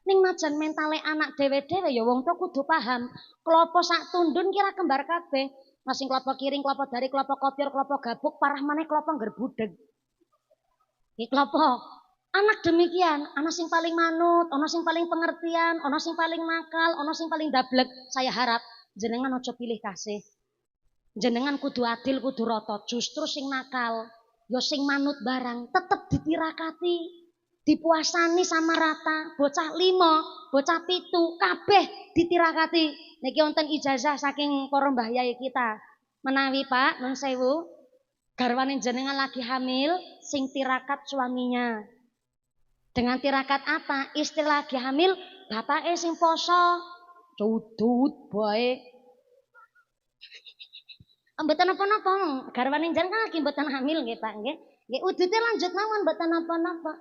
Ning najan mentale anak dhewe-dhewe ya wong tua kudu paham. Klopo sak tundun kira kembar kabeh. Masing klopo kiring, klopo dari, klopo kopior, klopo gabuk, parah maneh klopo gerbudeg. Iki klopo. Anak demikian, anak sing paling manut, ana sing paling pengertian, ana sing paling nakal, ana sing paling dablek. Saya harap jenengan aja pilih kasih. Jenengan kudu adil, kudu rata. Justru sing nakal, ya sing manut barang tetep ditirakati, dipuasani sama rata. Bocah 5, bocah 7, kabeh ditirakati. Niki wonten ijazah saking para mbah yai kita. Menawi Pak, nun sewu, garwane jenengan lagi hamil, sing tirakat suaminya. Dengan tirakat apa? Istri lagi hamil, bapake sing poso. Cudut bae. Mboten napa-napa, garwane jenengan kan lagi mboten hamil nggih Pak nggih. Nggih udute lanjut mawon mboten napa-napa.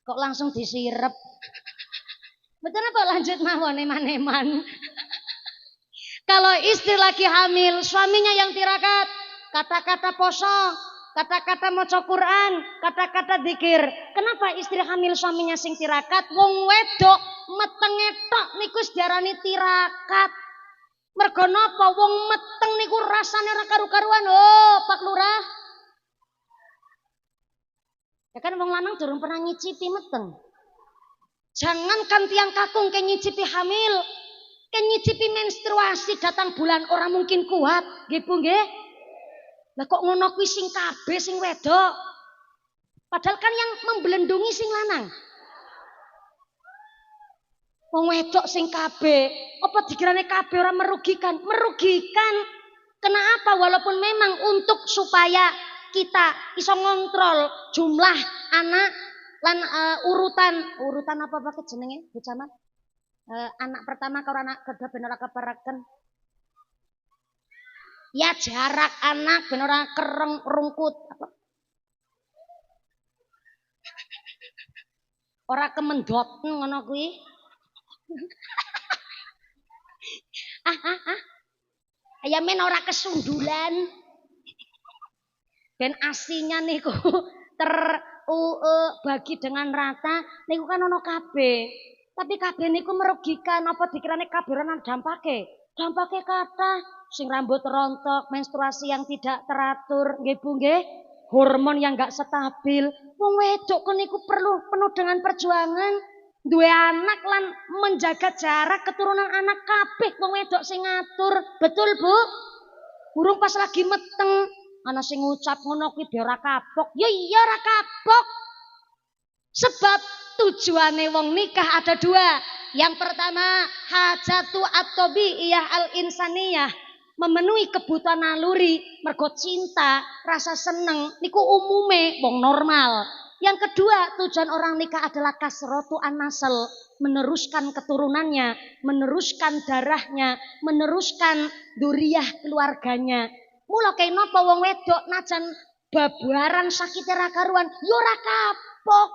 Kok langsung disirep. Mboten napa lanjut mawon eman-eman. Kalau istri lagi hamil, suaminya yang tirakat, kata-kata poso, kata-kata maca Quran, kata-kata zikir. Kenapa istri hamil suaminya sing tirakat? Wong wedok metenge tok niku diarani tirakat. Mergo napa wong meteng niku rasane ora karu-karuan. Oh, Pak Lurah. Ya kan wong lanang durung pernah nyicipi meteng. Jangankan tiang kakung ke nyicipi hamil, ke nyicipi menstruasi datang bulan orang mungkin kuat, nggih Bu nggih. Lah kok ngono kuwi sing kabeh sing wedok. Padahal kan yang membelendungi sing lanang. Wong wedok sing kabeh, apa dikirane kabeh ora merugikan? Merugikan. Kenapa? Walaupun memang untuk supaya kita iso ngontrol jumlah anak lan urutan apa pakai jenenge Bu Camat? Anak pertama karo anak kedua ben ora kepereken. Ya jarak anak ben ora kereng rungkut apa? Ora kemendot ngono kuwi. Ya men ora kesundulan. Ben asinya niku bagi dengan rata niku kan ono kabeh. Tapi kabeh niku merugikan apa dikirane kabeh ora dampake. Dampake kathah sing rambut rontok, menstruasi yang tidak teratur, nggih Bu nggih. Hormon yang enggak stabil. Wong wedok niku perlu penuh dengan perjuangan. Duwe anak lan menjaga jarak keturunan anak kabeh wong wedok sing ngatur. Betul Bu? Burung pas lagi meteng ana sing ngucap ngono kuwi ora kapok. Ya iya ora kapok. Sebab tujuane wong nikah ada 2. Yang pertama, hajatu at-tabiiyah al-insaniyah, memenuhi kebutuhan naluri mergo cinta, rasa seneng niku umume wong normal. Yang kedua, tujuan orang nikah adalah kasratu an-nasl, meneruskan keturunannya, meneruskan darahnya, meneruskan duriyah keluarganya. Mula kaya napa wong wedok najan babaran sakit ra karuan, yo ora kapok.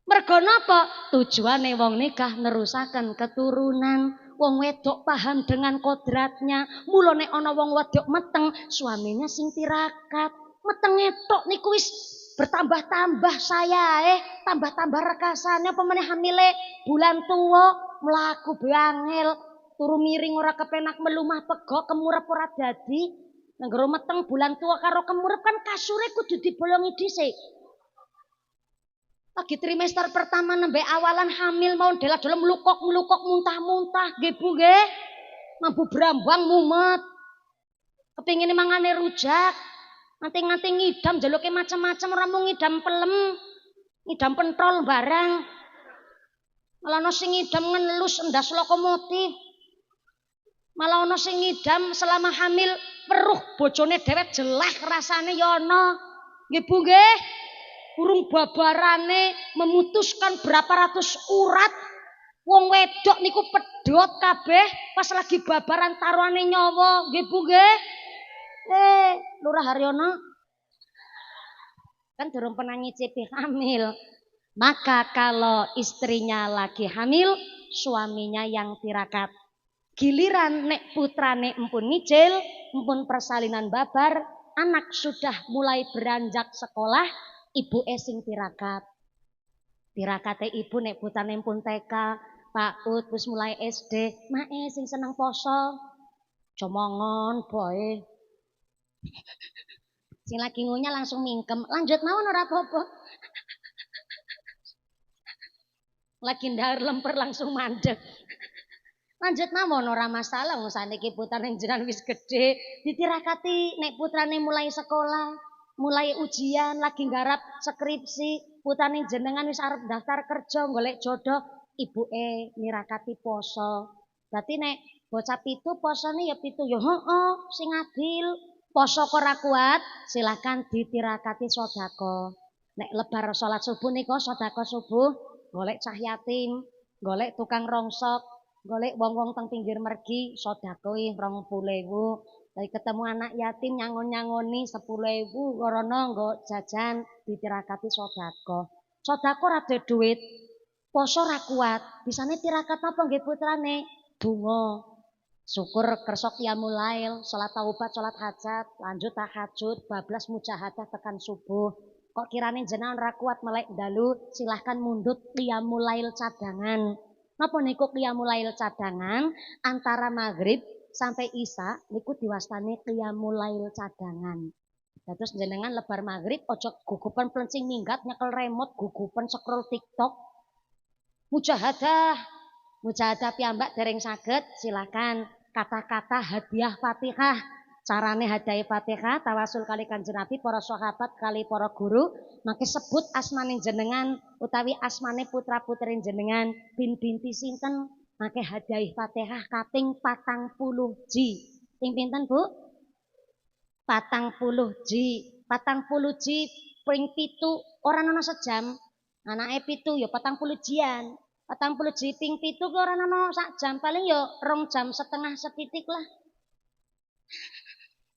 Mergo napa? Tujuane wong nikah nerusaken keturunan. Wong wedok paham dengan kodratnya. Mula nek ana wong wedok meteng, suaminya sing tirakat. Metenge tok niku wis bertambah-tambah saya tambah-tambah rekasane apa meneh hamile bulan tuwa mlaku beangel turu miring ora kepenak melumah pego kemurep ora dadi nenggero meteng bulan tuwa karo kemurep kan kasure kudu dibolongi dhisik. Lagi trimester pertama nembe awalan hamil mau delok-delok melukok-melukok muntah-muntah nggih Bu nggih. Mambu brambang mumet. Kepingine mangane rujak. Nganti-nganti ngidam jaluke macam-macam ora mung ngidam pelem, ngidam pentol barang. Malah ana sing ngidam ngelus endas lokomotif. Malah ana sing ngidam selama hamil weruh bojone dhewek jelek rasane ya ana. Nggih Bu nggih. Urung babarane memutuskan berapa ratus urat. Wong wedok niku pedhot kabeh pas lagi babaran taruhane nyawa. Nggih Bu nggih. Lurah Haryono kan durung pernah ngicipi hamil. Maka kalau istrinya lagi hamil, suaminya yang tirakat. Giliran nek putrane empun ngicil, empun persalinan babar, anak sudah mulai beranjak sekolah, ibu sing tirakat. Tirakate ibu nek putrane empun TK, PAUD wis mulai SD, mae sing seneng poso. Comongon boy. Sing lagi ngunyah langsung mingkem, lanjut mawon ora apa-apa. Lagi ndar lemper langsung mandek. Lanjut mawon ora masalah wong saniki putrane jenengan wis gedhe, ditirakati nek putrane mulai sekolah, mulai ujian, lagi nggarap skripsi, putrane jenengan wis arep daftar kerja, golek jodoh, ibuke nirakati poso. Berarti nek bocah pitu posone ya pitu ya heeh, sing adil. Poso kok ora kuat, silakan ditirakati sedekah. Nek lebar salat subuh nika sedekah subuh, golek cah yatim, golek tukang rongsok, golek wong-wong teng pinggir mergi sedekahi 20.000. Lagi ketemu anak yatim nyangon-nyangoni 10.000 rono nggo jajan ditirakati sedekah. Sedekah ora ada duit. Poso ora kuat. Bisane tirakat apa nggih putrane? Donga. Syukur kersa qiyamul lail, salat taubat, salat hajat, lanjut tahajud, bablas mujahadah tekan subuh. Kok kirane jenengan ora kuat melek dalu, silahkan mundut qiyamul lail cadangan. Napa niku qiyamul lail cadangan antara maghrib sampai isya niku diwastani qiyamul lail cadangan. Terus jenengan lebar maghrib ojo gugupan plencing minggat nyekel remote gugupan scroll TikTok. Mujahadah piyambak dereng saged silakan kata-kata hadiah Fatihah. Carane hadiah Fatihah tawasul kali Kanjeng Nabi, para sahabat kali para guru, maka sebut asmane jenengan utawi asmane putra-putri jenengan, bin-binti sinten, maka hadiah Fatihah kaping 40 ji. Ping pinten Bu? 40 ji. 40 ji ping 7 ora ana sejam. Anake 7 ya 40 jian. 40 ji ping 7 ki ora ana sak jam, paling ya 2 jam setengah setitik lah.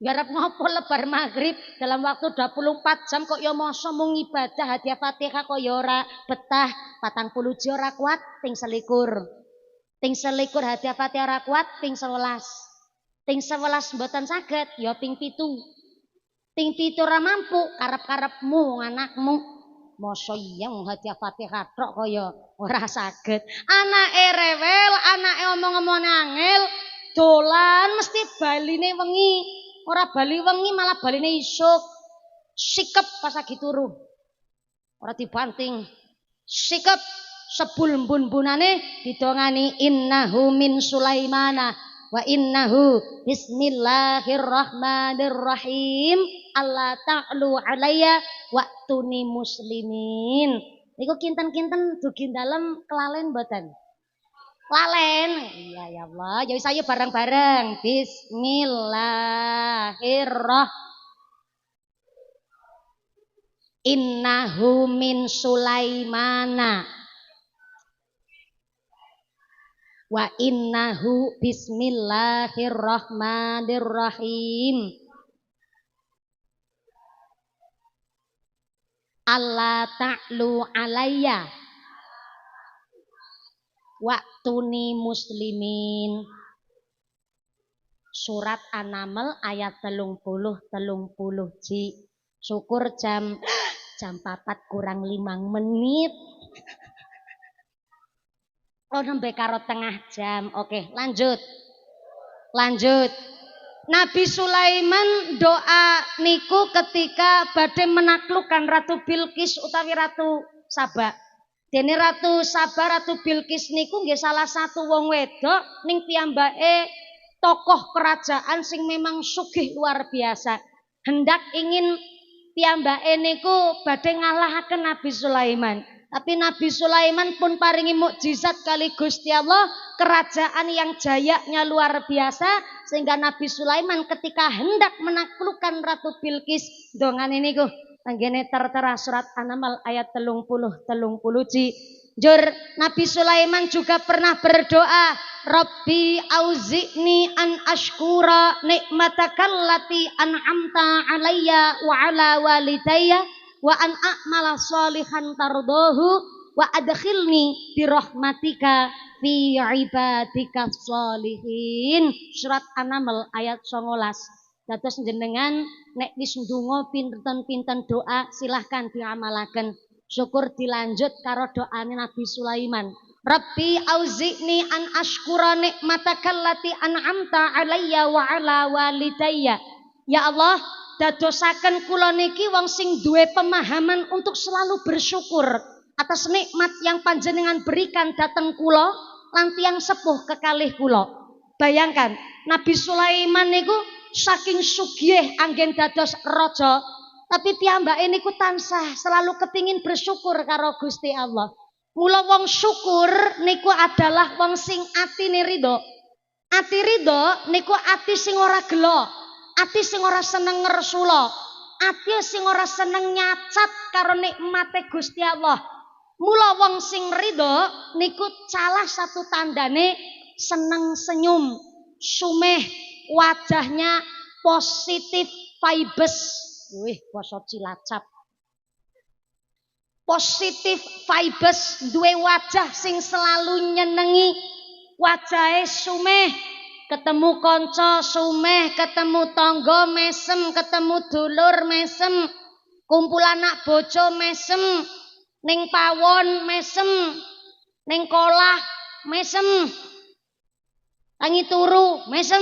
Garap ngopo lebar maghrib dalam waktu 24 jam kok ya masa mung ibadah hadiah Fatihah kok ya ora betah. 40 ji ora kuat ping 21. Ping 21 hadiah Fatihah ora kuat ping 11. Ping 11 mboten saged ya ping 7. Ping 7 ora mampu karep-karepmu anakmu. Masa iya mau hadiah Fatihah tok kaya ora saged. Anake rewel, anake omong-omong angel, dolan mesti baline wengi. Ora bali wengi malah baline isuk. Sikep pas lagi turu. Ora dibanting. Sikep sebul bun-bunane didongani innahu min Sulaimana wa innahu bismillahirrahmanirrahim. Allah ta'lu alayya waktuni muslimin. Niku kinten-kinten dugi dalem kelalen mboten? Lalen. Iya ya Allah. Ya wis ayo bareng-bareng. Bismillahirrahmanirrahim. Innahu min Sulaimana wa innahu bismillahirrahmanirrahim. Allah ta'lu alayya waktuni muslimin. Surat An-Naml ayat 30 ji. Syukur jam 4 kurang 5 menit. Oh nembe karo tengah jam. Oke, lanjut. Nabi Sulaiman doa niku ketika badhe menaklukkan Ratu Bilqis utawi Ratu Saba. Dene Ratu Saba, Ratu Bilqis niku nggih salah satu wong wedok ning piyambake tokoh kerajaan sing memang sugih luar biasa. hendak ingin piyambake niku badhe ngalahaken Nabi Sulaiman. Tapi Nabi Sulaiman pun paringi mukjizat kali Gusti Allah, kerajaan yang jayanya luar biasa, sehingga Nabi Sulaiman ketika hendak menaklukkan Ratu Bilqis dongan ini ku anggene tertera surat An-Naml ayat 30 ji. Jur Nabi Sulaiman juga pernah berdoa, Rabbi auzi'ni an ashkura nikmatakallati an'amta alayya wa ala walidayya wa an a'mala sholihan tardohu wa adkhilni bi rahmatika fi ibadika sholihin. Surat An-Naml ayat 19. Dados jenengan nek wis ndonga pinten-pinten doa silahkan diamalaken. Syukur dilanjut karo doane Nabi Sulaiman. Rabbi auzi'ni an ashkura nikmatakallati an'amta alayya wa ala walidayya. Ya Allah, dadosaken kula niki wong sing duwe pemahaman untuk selalu bersyukur atas nikmat yang panjenengan berikan dateng kula lan tiyang sepuh kekalih kula. Bayangkan Nabi Sulaiman niku saking sugih anggen dados raja, tapi piyambake niku tansah selalu kepingin bersyukur karo Gusti Allah. Mula wong syukur niku adalah wong sing atine ridho. Ati ridho niku ati sing ora gelo. Ati sing ora seneng ngersula, ati sing ora seneng nyacat karo nikmate Gusti Allah. Mula wong sing ridho niku salah satu tandane seneng senyum, sumeh, wajahnya positif vibes. Wih, basa Cilacap. Positif vibes, duwe wajah sing selalu nyenengi, wajahe sumeh. Ketemu konco sumeh, ketemu tangga mesem, ketemu dulur mesem, kumpul anak bojo mesem, ning pawon mesem, ning kolah mesem, tangi turu mesem.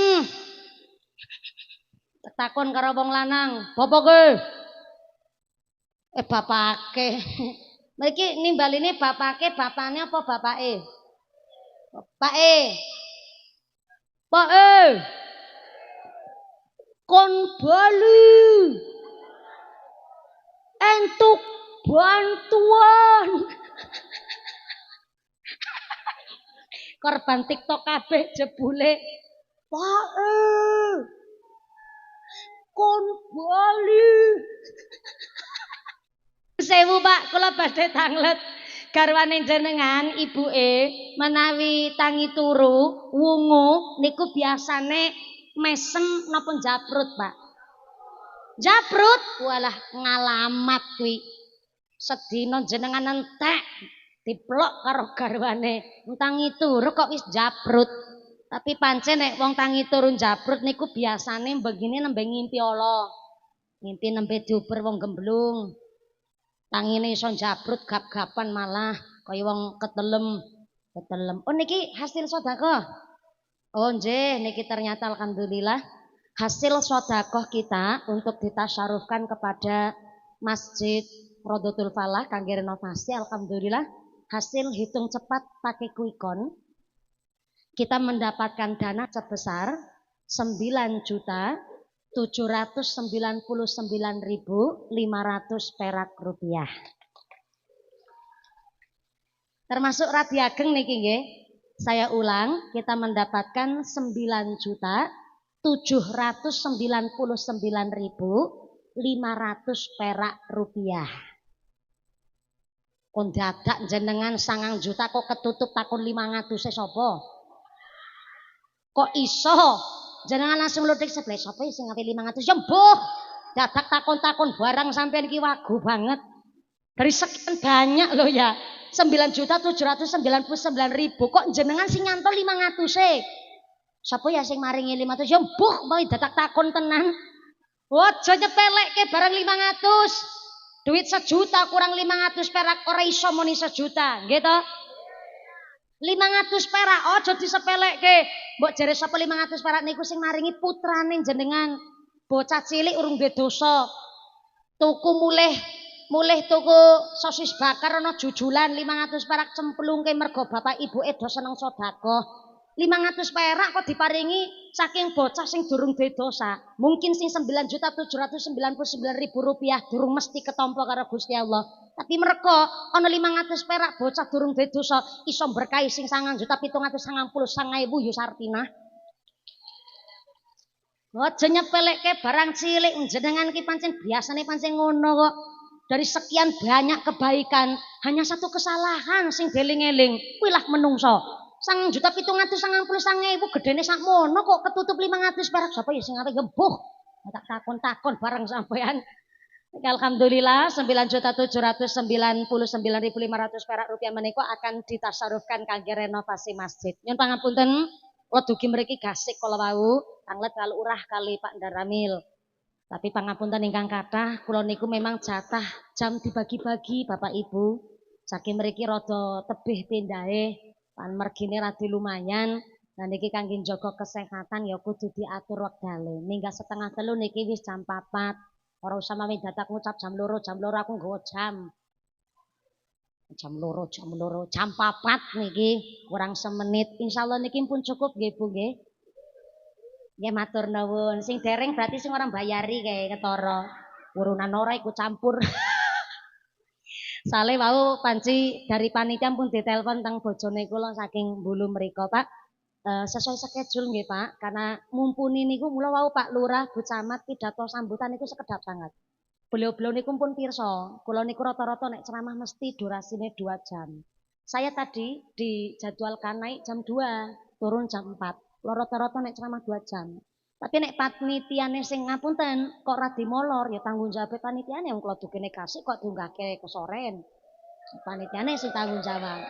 Takon karo wong lanang, "Bapake?" Bapake. Mriki nimbaline bapake, bapane apa bapake? Bapake. Pak kon bali entuk bantuan. Korban TikTok kabeh jebule. Pak kon bali. Sewu Pak, kula badhe tanglet. Garwane jenengan ibuke menawi tangi turu wungu niku biasane mesem napa japrut Pak? Japrut, walah ngalamat kuwi. Sedina jenengan entek diplok karo garwane tangi turu kok wis japrut. Tapi pancen nek wong tangi turu japrut niku biasane begini nembe ngimpi Allah. Ngimpi nembe diober wong gemblung. Tangine iso jabrut gap-gapan malah kaya wong ketelem. Oh niki hasil sedekah. Oh nggih, niki ternyata alhamdulillah hasil sedekah kita untuk ditasyarufkan kepada Masjid Rodotul Falah kangge renovasi. Alhamdulillah hasil hitung cepat pakai Quickon kita mendapatkan dana sebesar 9.799.500 perak rupiah. Termasuk radi ageng niki nggih. Saya ulang, kita mendapatkan 9.799.500 perak rupiah. Kon dadak jenengan 9 juta kok ketutup takon 500 sapa? Kok iso? Jenengan langsung ludik sebelah sapa sing ngawe 500 ya mbuh. Dadak takon-takon barang sampean iki wagu banget. Dari sekian banyak loh ya. 9.799.000 kok jenengan sing nyantol 500 sapa ya sing maringi 500 ya mbuh mau dadak takon tenan. Aja nyepelekke barang 500. Duit 1 juta kurang 500 perak ora iso muni 1 juta, nggih to? 500 perak aja disepelekke. Mbok jare sapa 500 perak niku sing maringi putrane jenengan. Bocah cilik urung duwe dosa. Tuku mulih tuku sosis bakar ana jujulan 500 perak cemplungke mergo bapak ibuke do seneng sedekah. 500 perak kok diparingi saking bocah sing durung duwe dosa. Mungkin sing 9.799.000 rupiah durung mesti ketompo karo Gusti Allah. Tapi mereka ana 500 perak bocah durung duwe dosa iso berkahi sing 9.799.000 Yusartina. Aja nyepelekke barang cilik jenengan ki pancen biasane pancen ngono kok. Dari sekian banyak kebaikan hanya satu kesalahan sing deling-eling kuwi lah menungso. 9.799.000 gedene sakmono kok ketutup 500 perak sapa ya sing arep gembuh. Tak takon-takon bareng sampean. Alhamdulillah 9.799.500 perak rupiah menika akan ditasarufkan kangge renovasi masjid. Nyun pangapunten, kula dugi mriki gasik kala wau, tanglet kalau urah kali Pak Daramil. Tapi pangapunten ingkang kathah, kula niku memang jatah jam dibagi-bagi Bapak Ibu. Saking mriki rada tebih pindahe. Pan mergine radi lumayan. Nah niki kangge njaga kesehatan ya kudu diatur wektale. Minggat 2:30 niki wis jam 4. Ora usah mawi dadak ngucap jam 2 aku nggawa jam. Jam 2 jam 4 niki kurang semenit. Insyaallah niki pun cukup nggih Bu nggih. Nggih matur nuwun. Sing dereng berarti sing orang bayari kae ketara. Urunan ora iku campur. Sale wau panci dari panitia pun ditelepon teng bojone kula saking Bulu mriko, Pak. Sesuai schedule nggih, Pak. Karena mumpuni niku mula wau Pak Lurah, Bu Camat pidato sambutan niku sekedap sangat. Beliau-beliau niku pun pirsa, kula niku rata-rata nek ceramah mesti durasine 2 jam. Saya tadi dijadwalkan naik jam 2, turun jam 4. Kula rata-rata nek ceramah 2 jam. Tapi nek panitiane sing ngapunten kok radi molor ya tanggung jawab panitiane wong kula dugene kasih kok dunggahke kesoren. Panitiane sing tanggung jawab.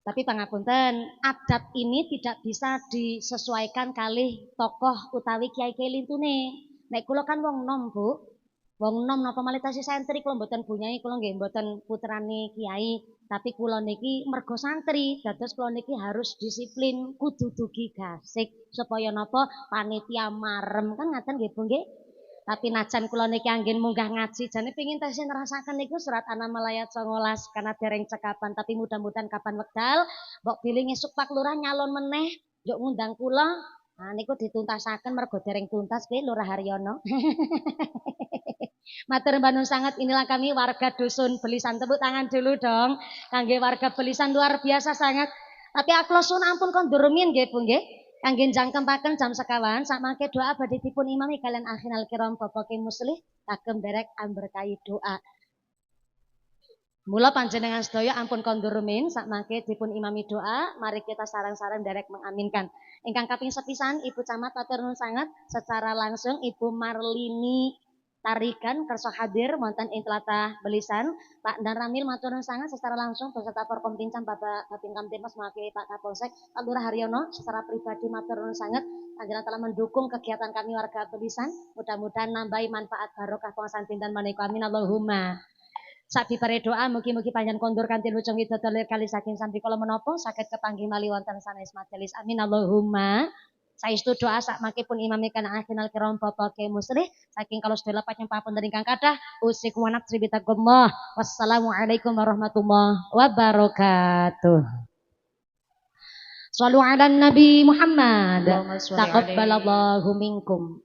Tapi pangapunten, adat ini tidak bisa disesuaikan kali tokoh utawi kiai-kiai lintune. Nek kula kan wong nom, Bu. Wong nom napa malih tasih santri kula mboten bunyai, kula nggih mboten putrane kiai, tapi kula niki mergo santri, dados kula niki harus disiplin, kudu dugi gasik supaya napa panitia marem kan ngaten nggih Bu nggih. Tapi najan kula niki anggen munggah ngaji, jane pengin tasih nerasaken niku surat An-Naml ayat 19 karena dereng cekapan, tapi mudah-mudahan kapan wekdal mbok bilih esuk Pak Lurah nyalon meneh, njuk ngundang kula. Nah niku dituntasaken mergo dereng tuntas nggih Lurah Haryono. Matur mbanun sangat, inilah kami warga dusun Belisan. Tepuk tangan dulu dong kangge warga Belisan, luar biasa sangat. Tapi aklosun ampun kondurumin nggih Bu nggih. Kangge jangkempaken jam sekawan sakmangke doa badhe dipun imami kalian akhinal kiram Bapak Muslih kagem derek amberkahi doa. Mula panjenengan sedaya ampun kondurumin sakmangke dipun imami doa, mari kita sarang-sarang derek mengaminkan. Ingkang kaping sepisan Ibu Camat matur nuwun sangat secara langsung Ibu Marlini Tarikan kersa hadir wonten ing tlatah Belisan. Pak Dan Ramil matur nuwun sangat secara langsung beserta Forkom Pincam Bapak Babin Kamtibmas mewakili Pak Kapolsek. Pak Lurah Haryono secara pribadi matur nuwun sangat panjenengan telah mendukung kegiatan kami warga Belisan. Mudah-mudahan nambahi manfaat barokah pengasihan dinten menika amin Allahumma. Sabi pare doa mugi-mugi panjenengan kondur kanthi lucung widodari kali saking sambi kala menapa saged kepanggih malih wonten sanes majelis amin Allahumma. Saestu doa sakmangke pun imamikan akhinal kiram Bapak Muslih saking kalau sedaya lepat nyempapun dari ingkang kathah usikum wa nafsi bitaqullah. Wassalamualaikum warahmatullahi wabarakatuh. Shallu ala Nabi Muhammad. Taqabbalallahu minkum.